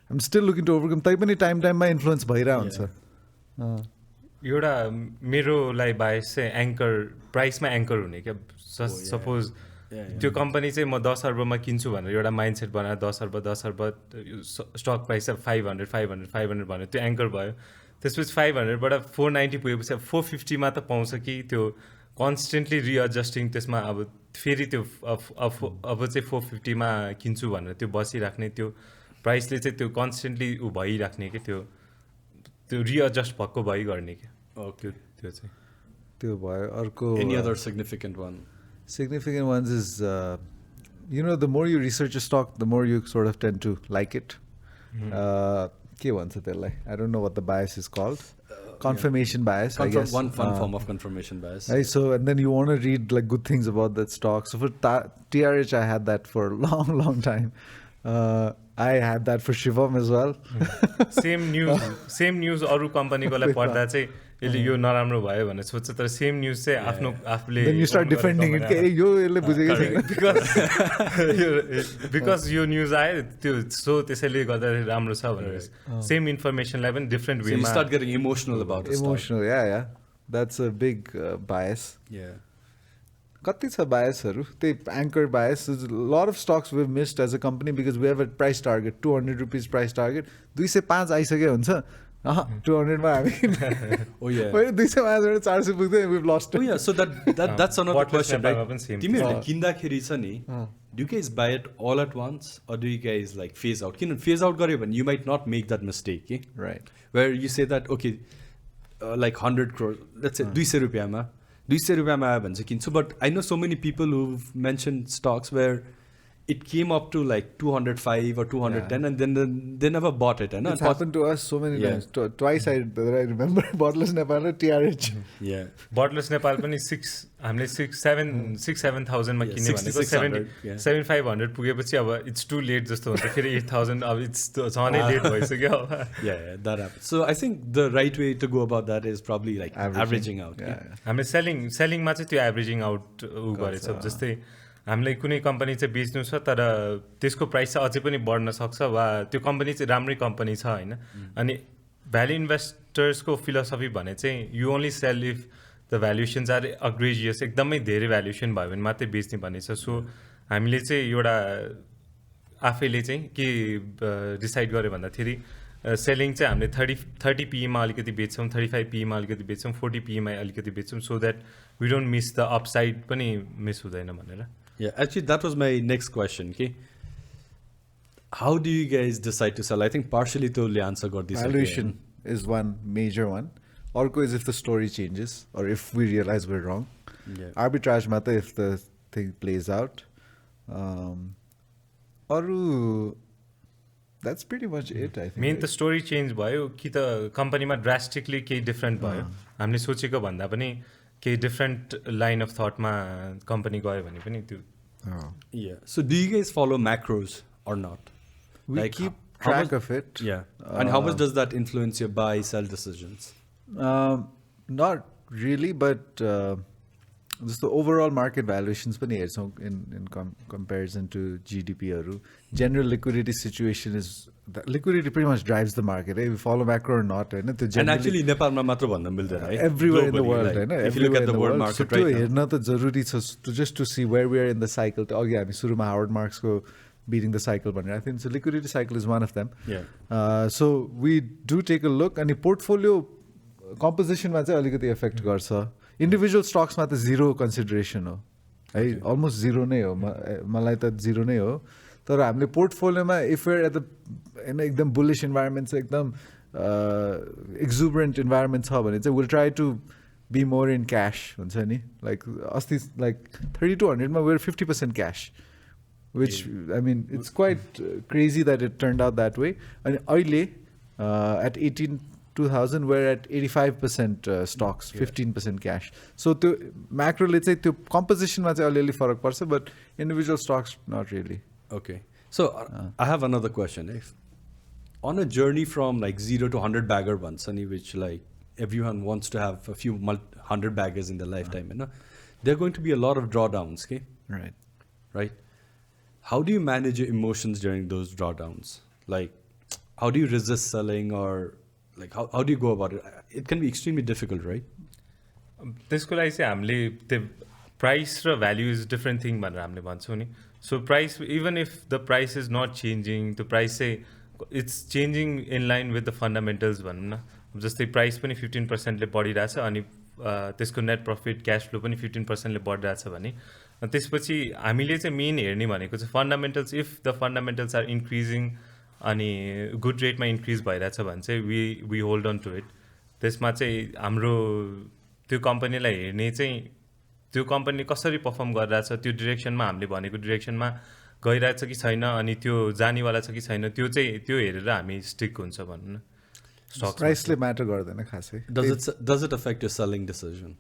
I'm still looking to overcome. तै पनि टाइममा influence भइरहेको हुन्छ. एउटा मेरोलाई बाहेक चाहिँ anchor प्राइसमा एङ्कर हुने क्या सपोज त्यो कम्पनी चाहिँ म 10 अर्बमा किन्छु भनेर एउटा माइन्डसेट बनाएर 10 अर्ब स्टक प्राइस 500 भनेर त्यो एङ्कर भयो त्यसपछि 500बाट 490 पुगेपछि 450मा त पाउँछ कि त्यो कन्सटेन्टली रिएडजस्टिङ त्यसमा अब फेरि त्यो अब चाहिँ 450मा किन्छु भनेर त्यो बसिराख्ने त्यो प्राइसले चाहिँ त्यो कन्सटेन्टली भइराख्ने कि त्यो रिएडजस्ट भएको भइ गर्ने क्या Okay. त्यो चाहिँ त्यो भयो अर्को Any other significant one? significant ones is the more you research a stock, the more you sort of tend to like it. के भन्छ त्यसलाई? I don't know what the bias is called. Confirmation bias, I guess. One form of confirmation bias. Right, so and then you want to read like good things about that stock. So for TRH, I had that for a long time. I had that for Shivam as well. Same news अरू कम्पनीकोलाई पढ्दा चाहिँ यसले यो नराम्रो भयो भनेर सोध्छ तर सेम न्युज चाहिँ आफ्नो आफूले Then you start defending it. यो यसले बुझेकै छैन. बिकज यो न्युज आयो त्यो सो त्यसैले गर्दा राम्रो छ भनेर सेम इन्फर्मेसनलाई पनि डिफ्रेन्ट So you वेमा start getting emotional about it. Emotional, yeah. That's a big bias. Yeah. कति छ बायसहरू त्यही anchor bias lot of stocks we missed as a company because we have a price target 200 rupees price target 205 आइसक्यो हुन्छ 200मा हामी Oh yeah. 205बाट 400 पुग्दैन we've lost Oh yeah. So that's another Bottless question, Nepalमा right? पनि same तिमीहरूले किन्दाखेरि छ नि, do you guys buy it all at once or do you guys like phase out? किन phase out गर्यो भने you might not make that mistake, eh? Right. Where you say that okay, like 100 crore, let's say 200 रुपियाँमा 200 रुपियाँमा आयो भने चाहिँ किन्छु. But I know so many people who've mentioned stocks where it came up to like 205 or 210 and then they never bought it. It's happened to us so many times. Twice I remember Bottless Nepal र TRH. Yeah. बटलेस Nepal पनि हामीले 6-7,000मा किन्ने भनेको 7,500 पुगेपछि अब it's to late जस्तो हुन्छ फेरि 8,000 अब इट्स झनै लेट भइसक्यो अब Yeah, that happens. So I think the right way to go about that is probably like averaging out. हामीले सेलिङमा चाहिँ त्यो एभरेजिङ आउट उ गरेछ जस्तै हामीले कुनै कम्पनी चाहिँ बेच्नु छ तर त्यसको प्राइस चाहिँ अझै पनि बढ्न सक्छ वा त्यो कम्पनी चाहिँ राम्रै कम्पनी छ होइन अनि भ्याल्यु इन्भेस्टर्सको फिलोसफी भने चाहिँ you only sell if the valuations are egregious एकदमै धेरै भ्यालुएसन भयो भने मात्रै बेच्ने भन्ने छ. सो हामीले चाहिँ एउटा आफैले चाहिँ के डिसाइड गर्यो भन्दाखेरि सेलिङ चाहिँ हामीले 30 PEमा अलिकति बेच्छौँ 35 PEमा अलिकति बेच्छौँ 40 PEमा अलिकति बेच्छौँ so that we don't miss the upside पनि मिस हुँदैन भनेर. Yeah, actually that was my next question. Okay, how do you guys decide to sell? I think partially to answer got this. Valuation is one major one. Orko is if the story changes or if we realize we're wrong. Yeah. Arbitrage mata if the thing plays out. Aru, that's pretty much it, I think. Main त story change भयो कि त कम्पनीमा drastically केही different भयो हामीले सोचेको भन्दा पनि केही डिफ्रेन्ट लाइन अफ थटमा कम्पनी गयो भने पनि त्यो. Yeah. So do you guys follow macros or not? We Like, keep how track much- of it. Yeah. And how much does that influence your buy sell decisions? Not really, but just the overall market valuations पनि हेर्छौँ in comparison to GDP हरू. General liquidity situation is liquidity pretty much drives the market. We follow macro or not, होइन त्यो And actually नेपालमा मात्र भन्न मिल्दैन है. everywhere in the Globally, world, like, होइन if you look everywhere at in the the world world. So market right त्यो now. हेर्न त जरुरी छ just to see where we are in the cycle. अघि हामी सुरुमा हावर्ड मार्क्सको beating the cycle भनेर I think so liquidity cycle is one of them. Yeah. So we do take a look अनि पोर्टफोलियो कम्पोजिसनमा चाहिँ अलिकति इफेक्ट गर्छ. Individual स्टक्समा त zero consideration हो है अलमोस्ट जिरो नै हो मलाई त जिरो नै हो तर हामीले पोर्टफोलियोमा इफ वेयर एट द होइन एकदम बुलिस इन्भाइरोमेन्ट छ एकदम एक्जुबरेन्ट इन्भाइरोमेन्ट छ भने चाहिँ will try to be more in cash हुन्छ नि लाइक अस्ति लाइक 3200मा where 50% cash which I mean it's quite crazy that it turned out that way. And early at 18,000 we're at 85% stocks, 15% cash. So to macro let's say to composition ma chai alili farak parcha but individual stocks not really. Okay. So I have another question. If on a journey from like 0 to 100 bagger Bansani, which like everyone wants to have a few 100 baggers in their lifetime, you know, there are going to be a lot of drawdowns, okay? Right? How do you manage your emotions during those drawdowns? Like, how do you resist selling or Like how do you go about it? It can be extremely difficult, right? त्यसको लागि चाहिँ हामीले त्यो price र value is different thing भनेर हामीले भन्छौँ नि so price even if the price is not changing त्यो प्राइस चाहिँ it's changing in line with the fundamentals भनौँ न जस्तै प्राइस पनि 15%ले बढिरहेछ अनि त्यसको नेट प्रफिट क्यास फ्लो पनि 15%ले बढिरहेछ भने त्यसपछि हामीले चाहिँ मेन हेर्ने भनेको चाहिँ fundamentals if the fundamentals are increasing अनि गुड रेटमा इन्क्रिज भइरहेछ भने चाहिँ we hold on to it त्यसमा चाहिँ हाम्रो त्यो कम्पनीलाई हेर्ने चाहिँ त्यो कम्पनीले कसरी पर्फर्म गरिरहेछ त्यो डिरेक्सनमा हामीले भनेको डिरेक्सनमा गइरहेछ कि छैन अनि त्यो जानेवाला छ कि छैन त्यो चाहिँ त्यो हेरेर हामी स्टिक हुन्छ भनौँ न स्टक प्राइसले म्याटर गर्दैन खासै Does it affect your selling decision?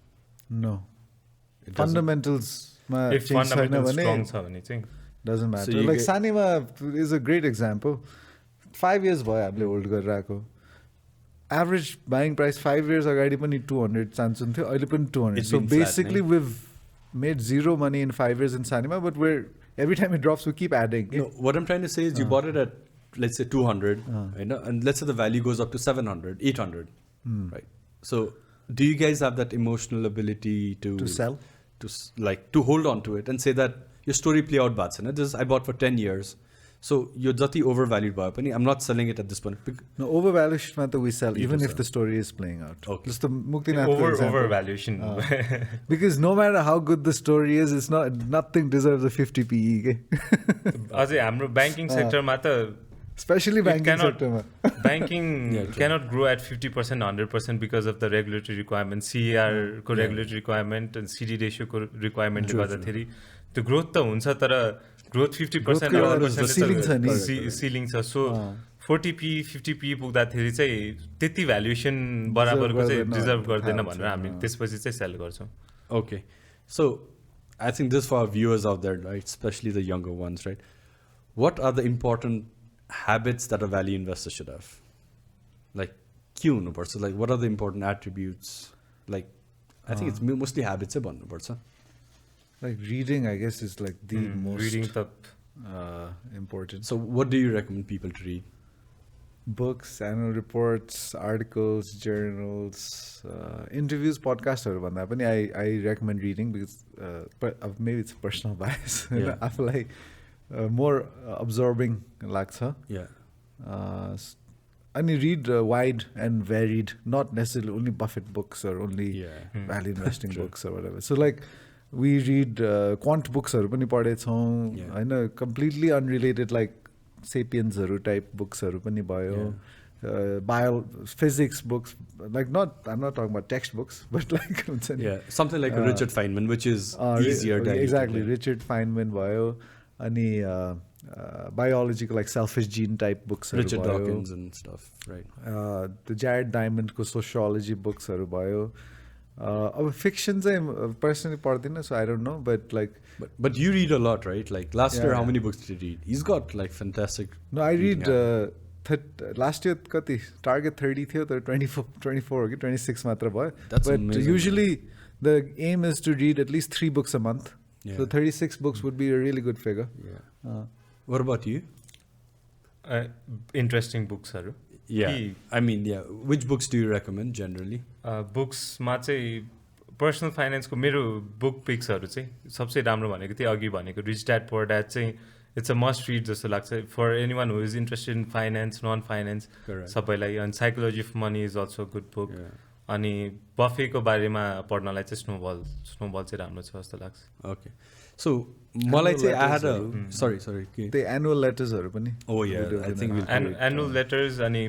No It doesn't? फन्डामेन्टल्समा इफ चेन्ज छैन फन्डामेन्टल भने स्ट्रङ छ भने चाहिँ doesn't So matter you like get- Sanima is a great example 5 years भयो हामीले होल्ड गरेर आएको एभरेज बाइङ प्राइस 5 years अगाडि पनि 200 चान्स हुन्थ्यो अहिले पनि 200 It's so been flat, basically right? we've made zero money in 5 years in Sanima, but every time it drops we keep adding. No, what I'm trying to say is you bought it at, let's say 200, you know, and let's say the value goes up to 700, 800, right? So do you guys have that emotional ability to sell? To hold on to it and say that your story play out bad, this is, I bought for 10 years. So you're jati overvalued by pani. I'm not selling it at this point. No, overvaluation we sell, You even do if sell. the story is playing out. Okay. Just the Muktinath example. overvaluation Because no matter how good the story is, it's nothing deserves a 50 PE. Okay? अझै हाम्रो banking सेक्टरमा त Especially It banking cannot- sector. banking Yeah, true. cannot grow at 50%, 100% because of the regulatory requirement, CER को regulatory requirement and CD ratio को requirement ले गर्दाखेरि त्यो growth त हुन्छ तर growth 50% Growth or को 100% ceiling छ नि। ceiling छ so 40p 50p पुग्दाखेरि चाहिँ त्यति भ्यालुएसन बराबरको चाहिँ गर्दैन, डिजर्भ गर्दैन थाहा भनेर हुन्छ, हामी त्यसपछि चाहिँ सेल गर्छौँ Okay. So I think this for our viewers out there, right? Especially the younger ones, right? What are the important habits that a value investor should have? Like, so like, what are the important attributes? Like, I think it's mostly habits. Like reading, I guess, is like the most reading त important. So what do you recommend people to read? Books, annual reports, articles, journals, interviews, podcasts. I recommend reading because but maybe it's personal bias. Yeah. I feel like more absorbing laksa. Yeah. And you read wide and varied, not necessarily only Buffett books or only Yeah. value investing True. books or whatever. So like we read quant books पनि पढेछौँ Yeah. होइन completely unrelated like Sapiensहरू type bookहरू पनि भयो physics books like I'm not talking about textbooks but like हुन्छ नि Yeah. Something like a Richard Feynman, which is easier. diluted, exactly yeah. Richard Feynman भयो अनि biological like selfish gene type books Richard Dawkins and stuff, right? the Jared Diamond को sociology bookहरू भयो अब fiction चाहिँ personally पढ्दिनँ so I don't know but like But you read a lot, right? Like last year, Yeah. how many books did you read? He's got like fantastic. no I read reading last year कति target 30 थियो तर 24 हो कि 26 मात्र भयो That's but amazing. usually the aim is to read at least 3 books a month Yeah. so 36 books would be a really good figure. Yeah. What about you? Interesting बुक्सहरू Yeah. I mean, yeah. Which books do you recommend generally? बुक्समा चाहिँ personal फाइनेन्सको मेरो book पिक्सहरू चाहिँ सबसे राम्रो भनेको थिएँ अघि भनेको रिच ड्याड पुअर ड्याड चाहिँ इट्स अ मस्ट रिड जस्तो लाग्छ for anyone who is interested in finance non finance Correct. सबैलाई अनि Psychology of Money is also good book Yeah. अनि बफेको बारेमा पढ्नलाई चाहिँ स्नोबल चाहिँ राम्रो छ जस्तो लाग्छ Okay. So, मलाई चाहिँ I had a... letters-हरु. Sorry. Okay. The annual letters-हरु पनि Oh, yeah. we'll do I in think a- we'll annual letters अनि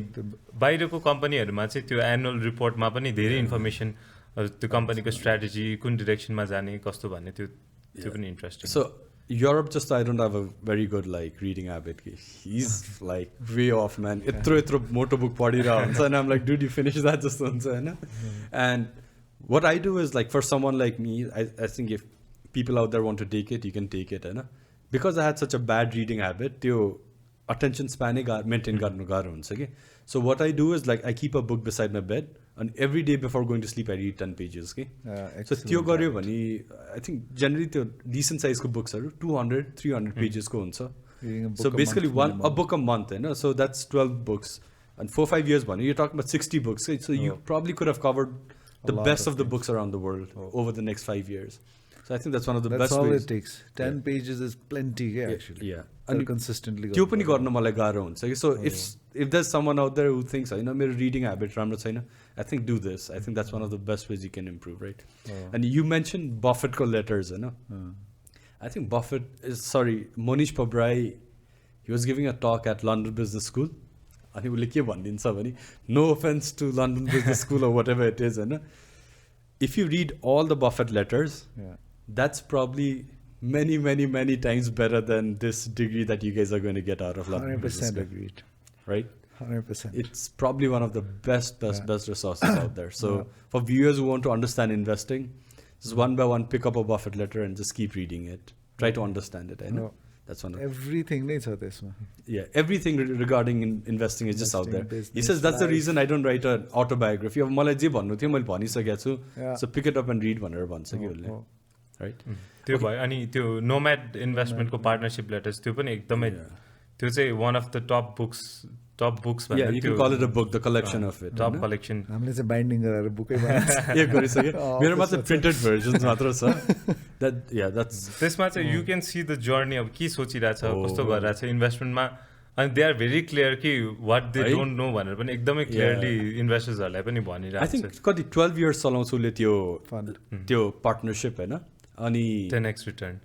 बाहिरको कम्पनीहरूमा चाहिँ त्यो एनुअल रिपोर्टमा पनि धेरै इन्फर्मेसन त्यो कम्पनीको स्ट्राटेजी कुन डिरेक्सनमा जाने कस्तो भन्ने त्यो पनि interesting So, Europe just, I don't have a very good like reading habit. He's like way off, man. Itro moto book padira huncha and I'm like, dude, you finish that just huncha, haina? And what I do is like for someone like me, I think if people out there want to take it, you can take it, haina? Because I had such a bad reading habit, त्यो attention span maintain garnu garo huncha ke. So what I do is like I keep a book beside my bed and every day before going to sleep I read 10 pages ke. So excellent त्यो गर्यो habit. भने I think generally त्यो decent size को booksहरू 200-300 pages को हुन्छ. Reading a book So a basically month a book a month, हैन? So that's 12 books. And 4-5 years one, you're talking about 60 books. Okay? So you probably could have covered the best of the books around the world over the next 5 years. So I think that's one of the best ways. That's all it takes. 10 pages is plenty, actually. Yeah. And consistently. त्यो पनि गर्न मलाई गाह्रो हुन्छ. So if there's someone out there who thinks, मेरो reading habit राम्रो छैन, I think do this. I think that's one of the best ways you can improve, right? And you mentioned Buffettको letters, I think Buffett is, Monish Pabrai, he was giving a talk at London Business School. अनि उसले के भनिदिन्छ भने, no offense to London Business School or whatever it is, if you read all the Buffett letters, that's probably many times better than this degree that you guys are going to get out of London. 100% agreed. Right? 100%. It's probably one of the best resources out there. So for viewers who want to understand investing, just one by one pick up a Buffett letter and just keep reading it. Try to understand it. I know. That's one of everything needs this. Yeah, everything regarding investing is just out there. He says that's the reason I don't write an autobiography. अब मलाई जे भन्नु थियो मैले भनिसकेको छु. So pick it up and read भनेर भन्छ कि उसले. Right? त्यो भयो अनि त्यो नोम्याड इन्भेस्टमेन्टको पार्टनरशिप लेटर्स त्यो पनि एकदमै त्यो चाहिँ one of the top books Yeah, you can call it a book, the collection of it. Top collection. हामीले चाहिँ बाइन्डिङ गरेर बुकै बनाएको ए गरिसक्यो. मेरोमा चाहिँ प्रिन्टेड भर्जन्स मात्र छ. That's त्यसमा चाहिँ you can see the journey of के सोचिरहेछ कस्तो गरिरहेछ इन्भेस्टमेन्टमा अनि they are very clear कि what they don't know भनेर पनि एकदमै clearly इन्भेस्टर्सहरूलाई पनि भनिरहेछ. I think कति 12 years चलाउँछ उसले त्यो पार्टनरशिप हैन अनि 10x return.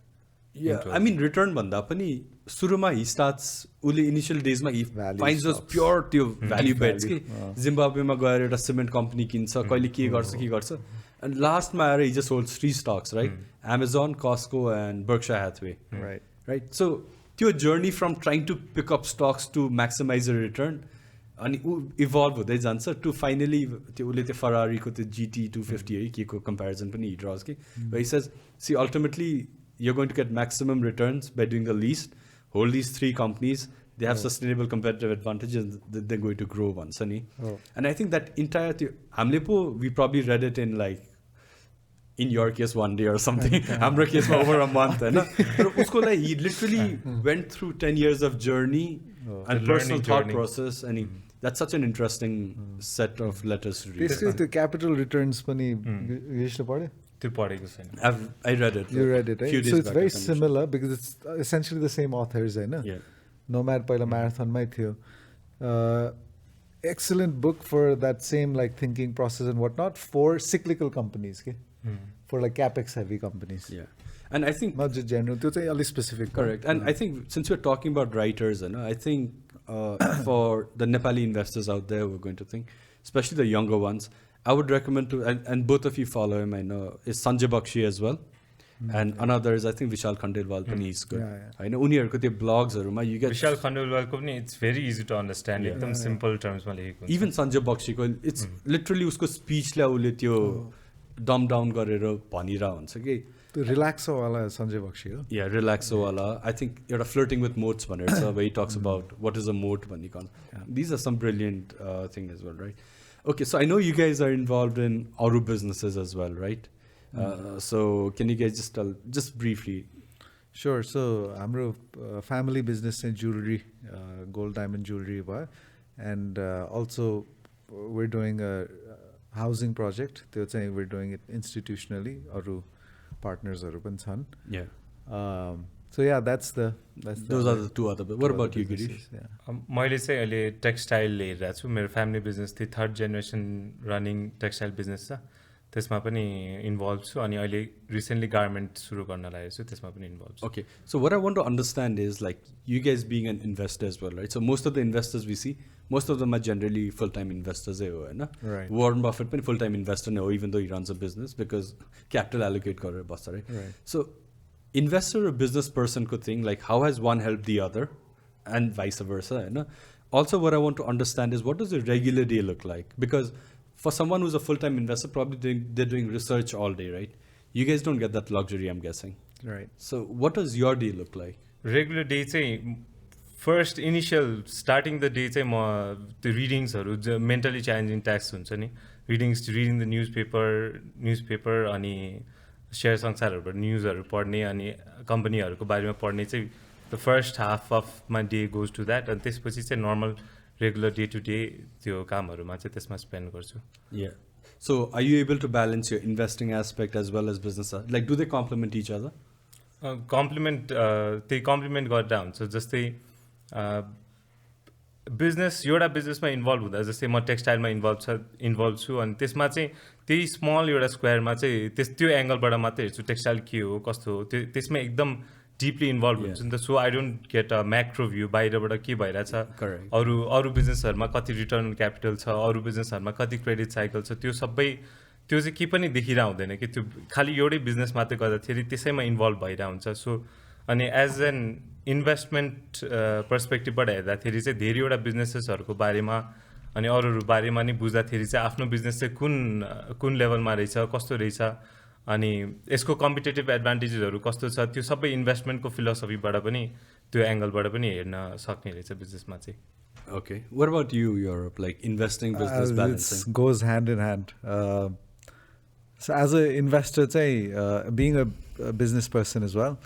Yeah, I mean return भन्दा पनि सुरुमा he starts उसले इनिशियल डेजमा he finds those pure त्यो भ्याल्यू बेट्स कि जिम्बाब्वेमा गएर एउटा सिमेन्ट कम्पनी किन्छ कहिले के गर्छ and लास्टमा आएर he just holds 3 stocks, right? Amazon, Costco and Berkshire Hathaway. Right. So त्यो journey from trying to pick up stocks to maximize the return अनि इभल्भ हुँदै जान्छ टु फाइनली त्यो उसले त्यो फरारीको त्यो GT 250 है के को कम्पेरिजन पनि he draws कि he says see ultimately you're going to get maximum returns by doing the least. Hold these 3 companies, they have sustainable competitive advantages, they're going to grow once. And I think that entire we probably read it in like in your case 1 day or something. Hamra case over a month. He literally went through 10 years of journey and personal thought process, and that's such an interesting set of letters to read. Basically the capital returns pani Girish Lakhery. I read it. You read it, right? So it's very similar because it's essentially the same authors, right? Yeah. Nomad पहिला marathon मै थियो. Excellent book for that same like thinking process and whatnot for cyclical companies, okay? For like capex heavy companies. Yeah. And I think not just general, त्यो चाहिँ अलि specific. Correct. And I think since we're talking about writers, I think for the Nepali investors out there who are going to think, especially the younger ones, I would recommend to, and both of you follow him, I know, is Sanjay Bakshi as well. And another is, I think, Vishal Khandelwal, he's good. I know, उनीहरूको त्यो blogsहरूमा you get... Vishal Khandelwalको पनि it's very easy to understand, एकदम simple terms मा लेखेको हुन्छ. Even Sanjay Bakshiko, it's literally उसको speechले उसले त्यो dumb down गरेर भनिरा हुन्छ कि relaxo वाला Sanjay Bakshi हो. Yeah, relaxo वाला. I think एउटा flirting with moats भनेर छ, where he talks about what is a moat भनिकन. These are some brilliant thing as well, right? Okay, so I know you guys are involved in Auru businesses as well, right? So can you guys just briefly? Sure. So हाम्रो family business in jewelry, gold diamond jewelry भयो, and also we're doing a housing project. त्यो चाहिँ we're doing it institutionally. Auru partnersहरू पनि छन्. Yeah. So yeah, that's those are the 2 other. What about you, Girish? मैले चाहिँ अहिले textile हेरिरहेको छु. मेरो फ्यामिली बिजनेस थियो 3rd generation running textile business छ. त्यसमा पनि इन्भल्भ छु अनि अहिले रिसेन्टली गार्मेन्ट सुरु गर्न लागेको छु, त्यसमा पनि इन्भल्भ छु. Okay, so what I want to understand is like you guys being an investor as well, right? So most of the investors we see, most of them are generally full-time investors, right? Warren Buffett पनि full-time investor now, even though he runs a business because capital allocate गरेर बस्छ, right? So investor or business person could think like how has one helped the other and vice versa. Also what I want to understand is what does a regular day look like? Because for someone who's a full-time investor, probably they're doing research all day, right? You guys don't get that luxury, I'm guessing. Right. So what does your day look like? Regular day चाहिँ first initial starting the day चाहिँ म त्यो रिडिङ्सहरू mentally challenging tasks हुन्छ नि. reading the newspaper अनि share संसारहरूबाट न्युजहरू पढ्ने अनि कम्पनीहरूको बारेमा पढ्ने चाहिँ the first half of my day goes to that, and त्यसपछि चाहिँ normal regular day to day त्यो कामहरुमा चाहिँ त्यसमा स्पेन्ड गर्छु Yeah. So are you able to balance your investing aspect as well as business? Like, do they complement each other? Complement त्यही complement गरेर हुन्छ जस्तै बिजनेस एउटा बिजनेसमा इन्भल्भ हुँदा जस्तै म टेक्सटाइलमा इन्भल्भ छु अनि त्यसमा चाहिँ त्यही स्मल एउटा स्क्वायरमा चाहिँ त्यो एङ्गलबाट मात्रै हेर्छु टेक्सटाइल के हो कस्तो हो त्यसमा एकदम डिपली इन्भल्भ हुन्छ नि त so I don't get a macro view बाहिरबाट के भइरहेछ अरू बिजनेसहरूमा कति रिटर्न क्यापिटल छ अरू बिजनेसहरूमा कति क्रेडिट साइकल छ त्यो सबै त्यो चाहिँ के पनि देखिरहेको हुँदैन कि त्यो खालि एउटै बिजनेस मात्रै गर्दाखेरि त्यसैमा इन्भल्भ भइरहेको हुन्छ सो अनि एज एन इन्भेस्टमेन्ट पर्सपेक्टिभबाट हेर्दाखेरि चाहिँ धेरैवटा बिजनेसेसहरूको बारेमा अनि अरूहरू बारेमा नि बुझ्दाखेरि चाहिँ आफ्नो बिजनेस चाहिँ कुन लेभलमा रहेछ कस्तो रहेछ अनि यसको कम्पिटेटिभ एडभान्टेजेसहरू कस्तो छ त्यो सबै इन्भेस्टमेन्टको फिलोसफीबाट पनि त्यो एङ्गलबाट पनि हेर्न सक्ने रहेछ बिजनेसमा चाहिँ Okay. What about you, Yurop? Like investing, business balancing? It goes hand in hand. So as an investor, being a business person as well,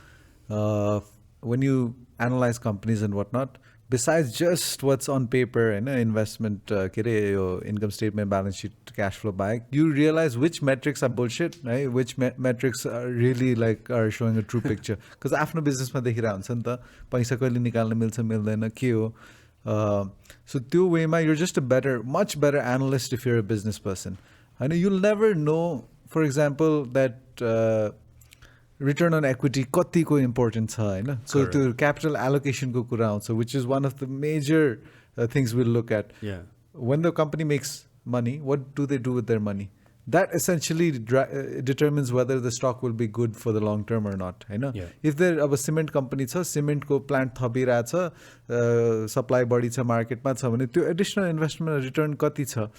when you analyze companies and whatnot, besides just what's on paper and investment, income statement, balance sheet, cash flow back, you realize which metrics are bullshit, right? Which metrics are really are showing a true picture. Because after business, ma dekhira huncha ni ta paisa kaile nikalna milcha mildaina ke ho. So त्यो वेमा you're just a much better analyst if you're a business person. I know you'll never know, for example, that return on equity कतिको important छ हैन. So त्यो capital allocation को कुरा आउँछ, which is one of the major things we'll look at. Yeah. When the company makes money, what do they do with their money? That essentially determines whether the stock will be good for the long term or not. Yeah. If they're a cement company, cement ko plant thabira supply body market ma additional investment return kati cha.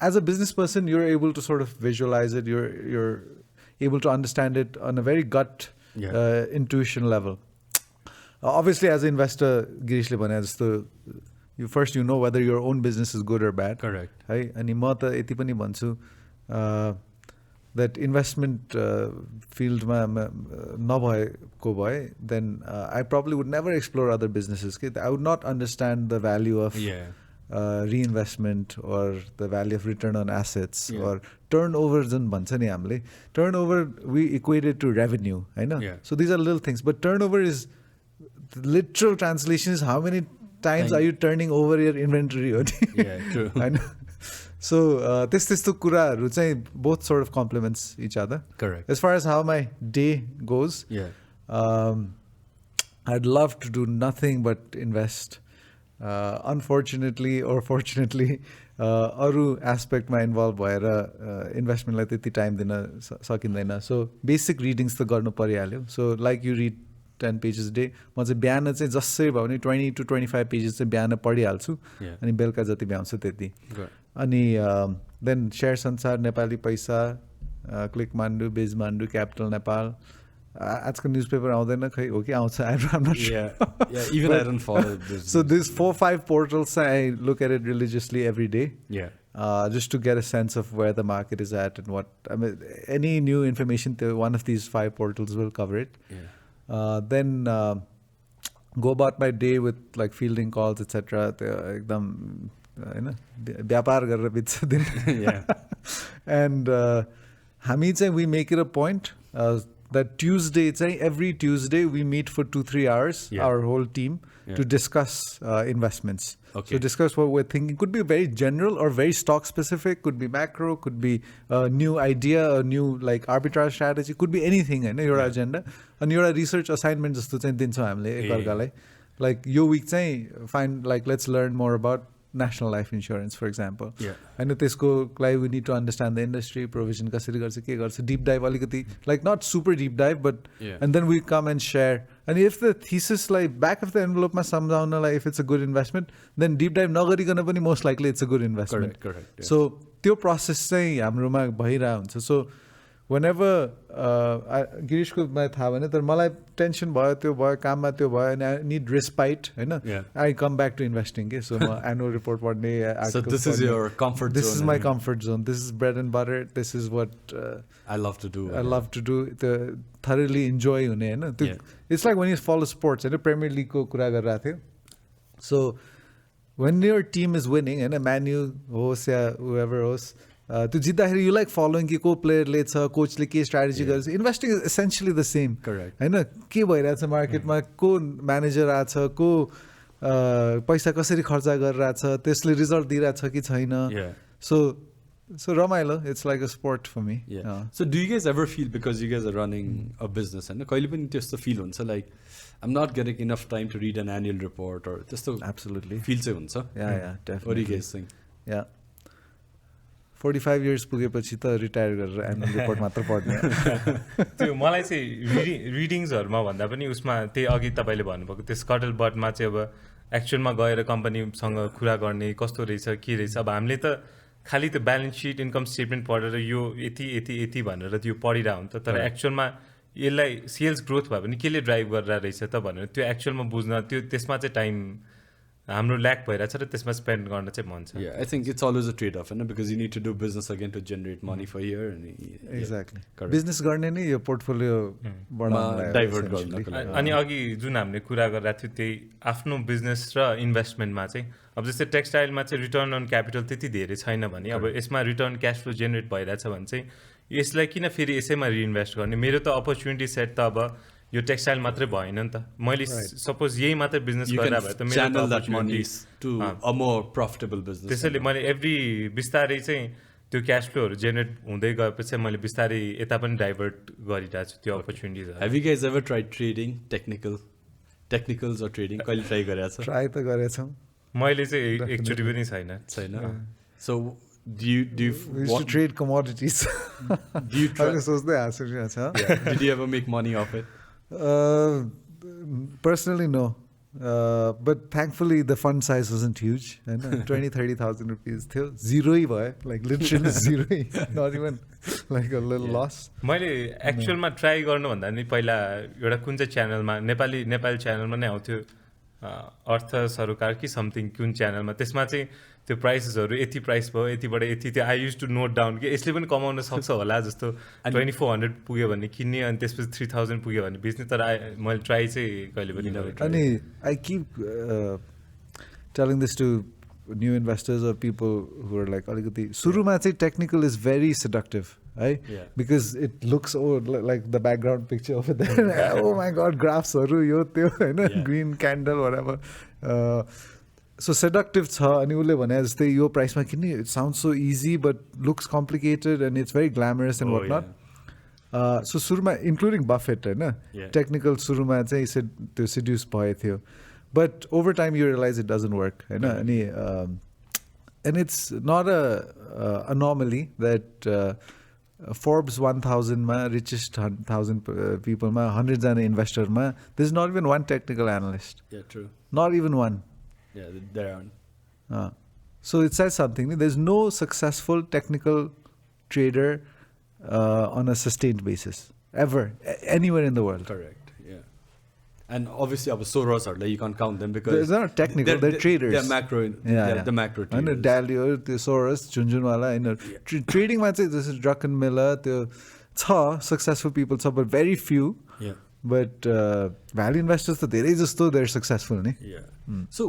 As a business person, you're able to sort of visualize it. You're able to understand it on a very gut intuition level. Obviously, as an investor, Girish Lakhery, you know whether your own business is good or bad. Correct. Ani ma ta yati pani भन्छु that investment field ma nabhayeko bhaye then I probably would never explore other businesses. I would not understand the value of reinvestment or the value of return on assets or turnover जुन भन्छ नि हामीले turnover we equate it to revenue हैन. So these are little things, but turnover is the literal translation is how many times are you turning over your inventory. Yeah, true. I know. So त्यस्तो कुराहरु चाहिँ both sort of complements each other. Correct. As far as how my day goes, I'd love to do nothing but invest. Unfortunately or fortunately, अरू aspect मा involve भएर investment लाई त्यति time दिन सकिँदैन. So basic readings त गर्नु परिहाल्यो. So like you read 10 pages a day, म चाहिँ बिहान चाहिँ जसरी भयो भने 20 to 25 pages चाहिँ बिहान पढिहाल्छु अनि बेलुका जति भ्याउँछ त्यति. अनि then share संसार, नेपाली पैसा, क्लिक मान्डु, बिज मान्डु, क्यापिटल नेपाल. आजकल न्युजपेपर आउँदैन खै हो कि आउँछ I'm not sure. Yeah, even I don't follow this. So these 4-5 portals I look at it religiously every day. Just to get a sense of where the market is at and what any new information one of these 5 portals will cover it. Then go about my day with like fielding calls, etc. एकदम हैन व्यापार गरेर बित्छ दिन. And हामी चाहिँ we make it a point that Tuesday every Tuesday we meet for 2-3 hours, our whole team, to discuss investments. So discuss what we're thinking. Could be very general or very stock specific, could be macro, could be a new idea, a new like arbitrage strategy, could be anything हैन your agenda. And your research assignment जस्तो चाहिँ दिन्छौँ हामीले एकअर्कालाई. Like यो week चाहिँ find like let's learn more about national life insurance, for example. And त्यसको लागि we need to understand the industry, provision कसरी गर्छ के गर्छ, deep dive अलिकति like not super deep dive, but and then we come and share. And if the thesis like back of the envelope मा सम्झाउनलाई if it's a good investment, then deep dive नगरिकन पनि most likely it's a good investment. Correct. So त्यो process चाहिँ हाम्रोमा भइरहेको हुन्छ. So whenever गिरीशको मलाई थाहा भएन तर मलाई टेन्सन भयो त्यो भयो काममा त्यो भयो and I need respite हैन. I come back to investing के. So म annual report पढ्ने. So this is your comfort zone. This is my comfort zone. This is bread and butter. This is what I love to do. I love to do. The thoroughly enjoy हुने हैन. It's like when you follow sports हैन. Premier League को कुरा गरिरहेको थियो. So when your team is winning and a menu host yeah whoever host त्यो जित्दाखेरि you like following कि को प्लेयरले छ कोचले के स्ट्राटेजी गर्छ investing is essentially the same होइन के भइरहेछ मार्केटमा को म्यानेजर आछ को पैसा कसरी खर्च गरिरहेछ त्यसले रिजल्ट दिइरहेछ कि छैन so रमाइलो it's like a sport for me. So do you guys ever feel, because you guys are running a business and कहिले पनि त्यस्तो feel हुन्छ like I'm not getting enough time to read an annual report or त्यस्तो absolutely feel चाहिँ हुन्छ? Yeah, definitely. What do you guys think? Yeah. 45 years पुगेपछि त retire गरेर एनुअल रिपोर्ट मात्र पढ्ने त्यो मलाई चाहिँ रिडिङ्सहरूमा भन्दा पनि उसमा त्यही अघि तपाईँले भन्नुभएको त्यो स्कटल बटमा चाहिँ अब एक्चुअलमा गएर कम्पनीसँग कुरा गर्ने कस्तो रहेछ के रहेछ अब हामीले त खालि त्यो ब्यालेन्स सिट इन्कम स्टेटमेन्ट पढेर यो यति यति यति भनेर त्यो पढिरहेको हुन्छ तर एक्चुअलमा यसलाई सेल्स ग्रोथ भयो भने केले ड्राइभ गरेर रहेछ त भनेर त्यो एक्चुअलमा बुझ्न त्यो त्यसमा चाहिँ टाइम हाम्रो ल्याक भइरहेछ र त्यसमा स्पेन्ड गर्न चाहिँ मन छ. I think it's always a trade off हैन because you need to do business again to generate money for here and exactly business गर्ने नि यो पोर्टफोलियो बढाउनलाई डाइभर्ट गर्नको लागि. अनि अघि जुन हामीले कुरा गरिरहेको थियो त्यही आफ्नो बिजनेस र इन्भेस्टमेन्टमा चाहिँ अब जस्तै टेक्सटाइलमा चाहिँ रिटर्न अन क्यापिटल त्यति धेरै छैन भने अब यसमा रिटर्न क्यास फ्लो जेनेरेट भइरहेछ भने चाहिँ यसलाई किन फेरि यसैमा रिइन्भेस्ट गर्ने. मेरो त अपर्च्युनिटी सेट त अब यो टेक्सटाइल मात्रै भएन नि त मैले सपोज यही मात्रै बिजनेस गरेर भए त मेरो a more profitable business. त्यसैले मैले एभ्री बिस्तारै चाहिँ त्यो क्यास फ्लोहरू जेनेरेट हुँदै गएपछि मैले बिस्तारै यता पनि डाइभर्ट गरिरहेको छु त्यो opportunities. Have you guys ever tried trading technicals or trading? कहिले ट्राई गरेको छ? ट्राई त गरेछौँ मैले चाहिँ एकचोटि पनि छैन. So do you want to trade commodities? Do you try? सोच्दै हाँसिरहेको छ. Did you ever make money off it? Personally, no. But thankfully, the fund size wasn't huge. 20,000-30,000 rupees. Zero, like literally zero. Not even like a little loss. मैले एक्चुअलमा try गर्नुभन्दा नि पहिला एउटा कुन चाहिँ च्यानलमा नेपाली च्यानलमा नै आउँथ्यो अर्थ सरोकार कि समथिङ कुन च्यानलमा त्यसमा चाहिँ त्यो प्राइसेसहरू यति प्राइस भयो यतिबाट यति त्यो I use to note down कि यसले पनि कमाउन सक्छ होला जस्तो 2400 पुग्यो भने किन्ने अनि त्यसपछि 3000 पुग्यो भने बेच्ने तर मैले ट्राई चाहिँ कहिले पनि गरेँ. अनि I keep telling this to new investors or people who are like अलिकति सुरुमा चाहिँ टेक्निकल इज भेरी सेडक्टिभ है because it looks like the background picture of their oh my god ग्राफ्सहरू यो त्यो होइन ग्रिन क्यान्डल वराबर सो सेडक्टिभ छ. अनि उसले भने जस्तै यो प्राइसमा किन्ने it sound so easy but looks complicated and it's very glamorous and what not. सो सुरुमा इन्क्लुडिङ बफेट होइन टेक्निकल सुरुमा चाहिँ त्यो सिड्युस भएको थियो but over time you realise it doesn't work होइन. अनि and it's not a anomaly that Forbes 1000मा richest 1000 पिपलमा 100जना इन्भेस्टरमा there is not even one technical analyst. Yeah, true. Not even one. Yeah, there aren't. So it says something. There's no successful technical trader on a sustained basis ever anywhere in the world. Correct. Yeah. And obviously, Soros are like you can't count them because they're not technical. They're traders. They're macro. Yeah. The macro traders. And Dalio, the Soros, Junjunwala. Trading man this is Druckenmiller. The successful people, but very few. Yeah. But value investors, they're successful. Ne? Yeah. So,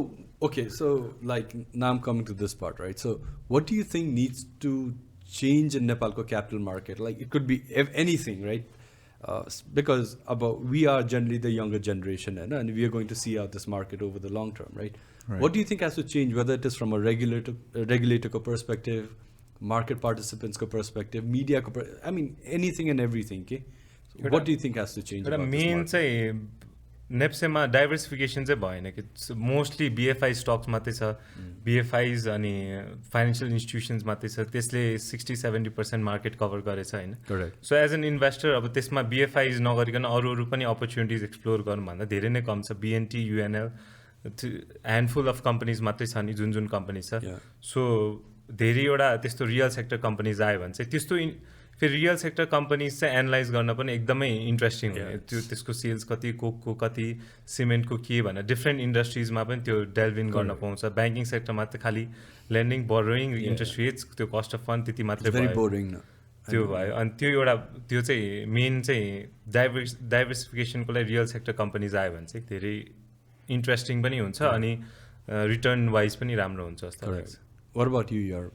okay. So, like, now I'm coming to this part, right? So, what do you think needs to change in Nepal capital market? Like, it could be anything, right? Because we are generally the younger generation and we are going to see out this market over the long term, right? What do you think has to change, whether it is from a regulator perspective, market participants perspective, media I mean anything and everything, okay? So what do you think has to change? The main चाहिँ नेप्सेमा diversification चाहिँ भएन कि mostly BFI स्टक्स मात्रै छ बिएफआईज अनि financial institutions मात्रै छ त्यसले 60-70% मार्केट कभर गरेछ होइन. सो एज एन इन्भेस्टर अब त्यसमा बिएफआईज नगरिकन अरू पनि अपर्च्युनिटिज एक्सप्लोर गर्नुभन्दा धेरै नै कम छ. बिएनटी युएनएल ह्यान्डफुल अफ कम्पनीज मात्रै छ नि जुन कम्पनी छ. सो धेरैवटा त्यस्तो रियल सेक्टर कम्पनीज आयो भने चाहिँ त्यस्तो फेरि रियल सेक्टर कम्पनीज चाहिँ एनालाइज गर्न पनि एकदमै इन्ट्रेस्टिङ हुने त्यो त्यसको सेल्स कति कोकको कति सिमेन्टको के भनेर डिफ्रेन्ट इन्डस्ट्रिजमा पनि त्यो डेल्भ इन गर्न पाउँछ. ब्याङ्किङ सेक्टरमा त खालि लेन्डिङ बोरोइङ इन्ट्रेस्ट रेट्स त्यो कस्ट अफ फन्ड त्यति मात्रै भयो त्यो भयो. अनि त्यो चाहिँ मेन चाहिँ डाइभर्सिफिकेसनको लागि रियल सेक्टर कम्पनीज आयो भने चाहिँ धेरै इन्ट्रेस्टिङ पनि हुन्छ. अनि रिटर्न वाइज पनि राम्रो हुन्छ जस्तो लाग्छ. What about you, Yurop?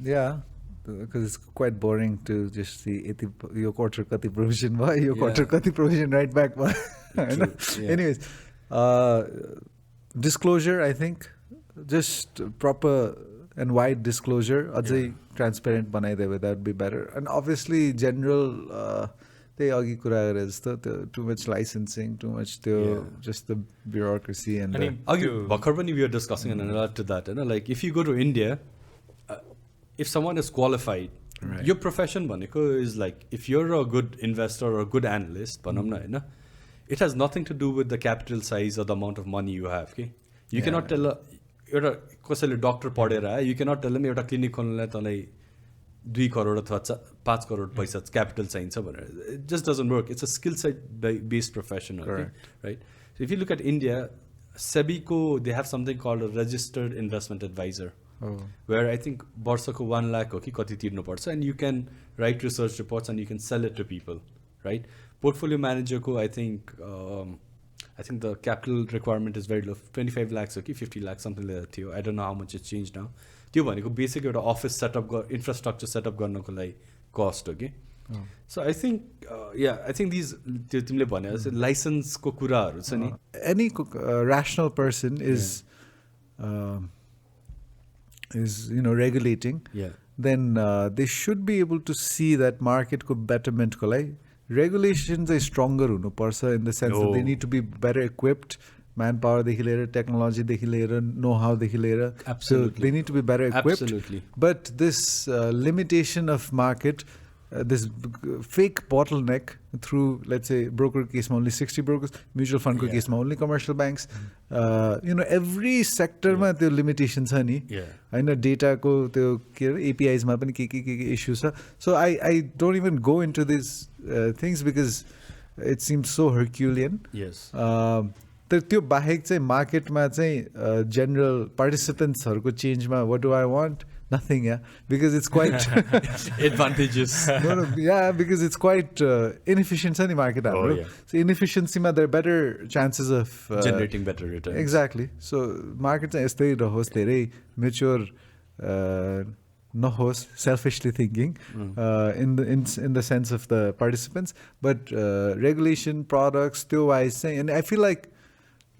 Yeah, because it's quite boring to just see your quarter kati provision bhai, your quarter kati provision right back bhai. Anyways, disclosure, I think, just proper and wide disclosure, transparent banaideyo, that would be better. And obviously, general, too much licensing, too much just the bureaucracy and we were discussing and add to that. Like if you go to India, if someone is qualified, your profession is like, if you're a good investor or a good analyst, it has nothing to do with the capital size or the amount of money you have. Okay? You cannot tell you're a doctor, you cannot tell him you're a clinic 2 crore अथवा 5 crore पैसा capital चाहिन्छ भनेर. It just doesn't work. It's a skill set based profession, right? So if you look at India, SEBI they have something called a registered investment advisor, where I think वर्षको 1 lakh हो कि कति तिर्नु पर्छ, and you can write research reports and you can sell it to people, right? Portfolio manager ko I think the capital requirement is very low, 25 lakhs or 50 lakhs, something like that. I don't know how much it's changed now. त्यो भनेको basic एउटा office setup infrastructure setup गर्नको लागि cost हो कि. So I think these त्यो तिमीले भने जस्तै लाइसेन्सको कुराहरू छ नि. Any rational person is regulating, then they should be able to see that market ko betterment ko lai regulations are stronger hunu parcha, in the sense that they need to be better equipped, manpower देखि लिएर technology देखि लिएर know-how देखि लिएर, so they need to be better equipped. Absolutely. But this limitation of market, this fake bottleneck through, let's say, broker case ma only 60 brokers, mutual fund ko case ma only commercial banks, every sector ma त्यो limitation छ नि हैन, data को त्यो APIs ma पनि के issues छ. So I don't even go into these things because it seems so Herculean. Yes. त्यो बाहेक चाहिँ मार्केटमा चाहिँ general participants हरुको change मा what do I want? Nothing, because it's quite advantageous. Because it's quite inefficient in the market. So inefficiency ma there are better chances of generating better returns. Exactly. So market चाहिँ यस्तै रहोस्, धेरै mature नहोस्, selfishly thinking, in the sense of the participants, but regulation, products, त्यो wise चाहिँ, and I feel like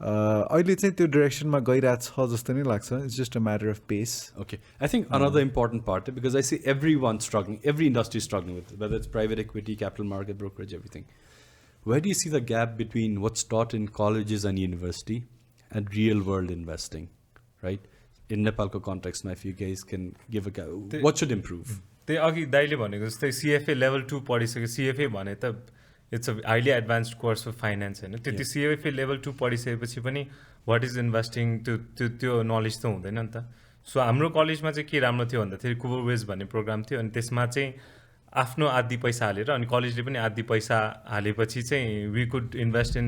अहिले चाहिँ त्यो directionमा गइरहेछ जस्तो नै लाग्छ. It's just a matter of pace. Okay. I think another important part, because I see everyone struggling, every industry is struggling with it, whether it's private equity, capital market, brokerage, everything. Where do you see the gap between what's taught in colleges and university and real world investing, right? In Nepalको context, if you guys can give a what should improve? त्यही अघि दाइले भनेको जस्तै CFA level 2 पढिसक्यो. CFA भने त it's a highly advanced course for finance हैन. त्यति CFA level 2 पढिसकेपछि पनि what is investing त्यो knowledge त हुँदैन नि त. सो हाम्रो कलेजमा चाहिँ के राम्रो थियो भन्दाखेरि कुबरवेज भन्ने प्रोग्राम थियो, अनि त्यसमा चाहिँ आफ्नो आधी पैसा हालेर, अनि कलेजले पनि आधी पैसा हालेपछि चाहिँ we could invest in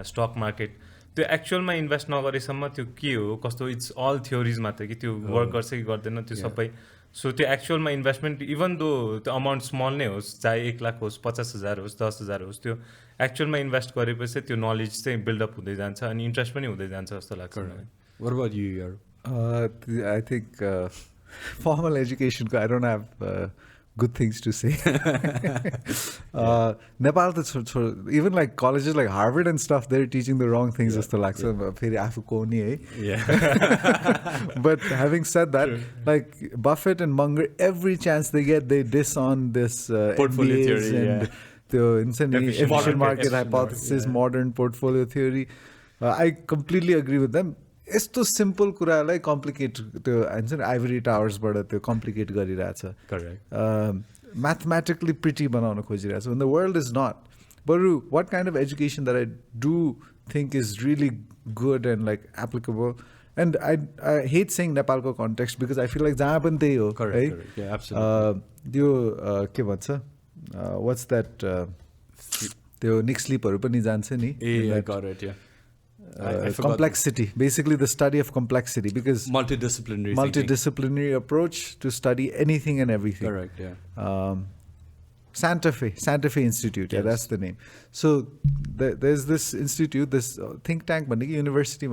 stock market. त्यो एक्चुअलमा इन्भेस्ट नगरेसम्म त्यो के हो कस्तो, इट्स अल थ्योरिज मात्र कि त्यो वर्क गर्छ कि गर्दैन त्यो सबै. सो त्यो एक्चुअलमा इन्भेस्टमेन्ट इभन दो त्यो अमाउन्ट स्मल नै होस्, चाहे 1 लाख होस्, 50,000 होस्, 10,000 होस्, त्यो एक्चुअलमा इन्भेस्ट गरेपछि त्यो नलेज चाहिँ बिल्डअप हुँदै जान्छ अनि इन्ट्रेस्ट पनि हुँदै जान्छ जस्तो लाग्छ मलाई. What about you, Yurop? I think formal education, I don't have good things to say. Nepal, even like colleges like Harvard and stuff, they're teaching the wrong things. But having said that, like Buffett and Munger, every chance they get, they diss on this portfolio MBAs theory and the efficient market hypothesis, modern portfolio theory. I completely agree with them. यस्तो simple कुरालाई complicate, त्यो हुन्छ नि ivory टावर्सबाट त्यो complicate गरिरहेछ. Correct. Mathematically pretty बनाउन खोजिरहेछ. When the world is not. But what kind of education that I do think is really good and like applicable, and I hate saying Nepalको context because I feel like जहाँ पनि त्यही हो. Correct. Yeah, absolutely. त्यो के भन्छ, what's that, त्यो निक स्लिपहरू पनि जान्छ नि. Yeah, got it, yeah. Complexity, basically the study of complexity, because multidisciplinary approach to study anything and everything. Correct, yeah. Santa Fe Institute. Yeah, that's the name. So there's this institute, this think tank, university,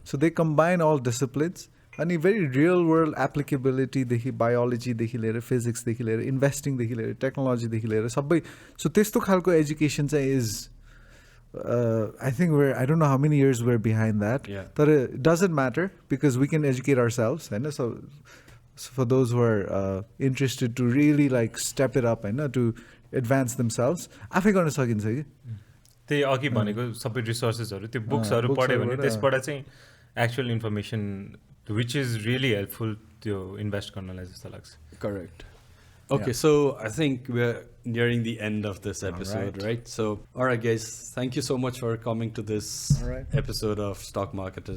so they combine all disciplines and a very real world applicability, biology, physics, investing, technology, so this education is I think I don't know how many years we're behind that. But it doesn't matter because we can educate ourselves. And so for those who are interested to really like step it up and to advance themselves, आफै गर्न सकिन्छ कि त्यही अघि भनेको सबै रिसोर्सेसहरु त्यो बुक्सहरु पढ्यो भने त्यसबाट चाहिँ actual information which is really helpful त्यो इन्भेस्ट गर्नलाई जस्तो लाग्छ. Correct. Okay, so I think we're nearing the end of this episode, right? So, all right, guys, thank you so much for coming to this episode of Stock Market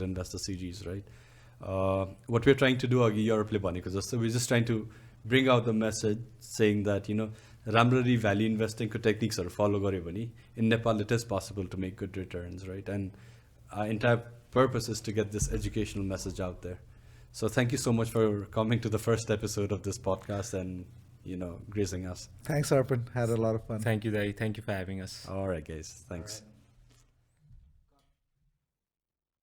Investor Series, right? What we're trying to do, Yurop le bhaneko jasto, we're just trying to bring out the message saying that, ramrari value investing ko techniques are follow garyo bhane in Nepal it is possible to make good returns, right? And our entire purpose is to get this educational message out there. So thank you so much for coming to the first episode of this podcast and, gracing us. Thanks, Arpan. Had a lot of fun. Thank you, Dai. Thank you for having us. All right, guys. Thanks.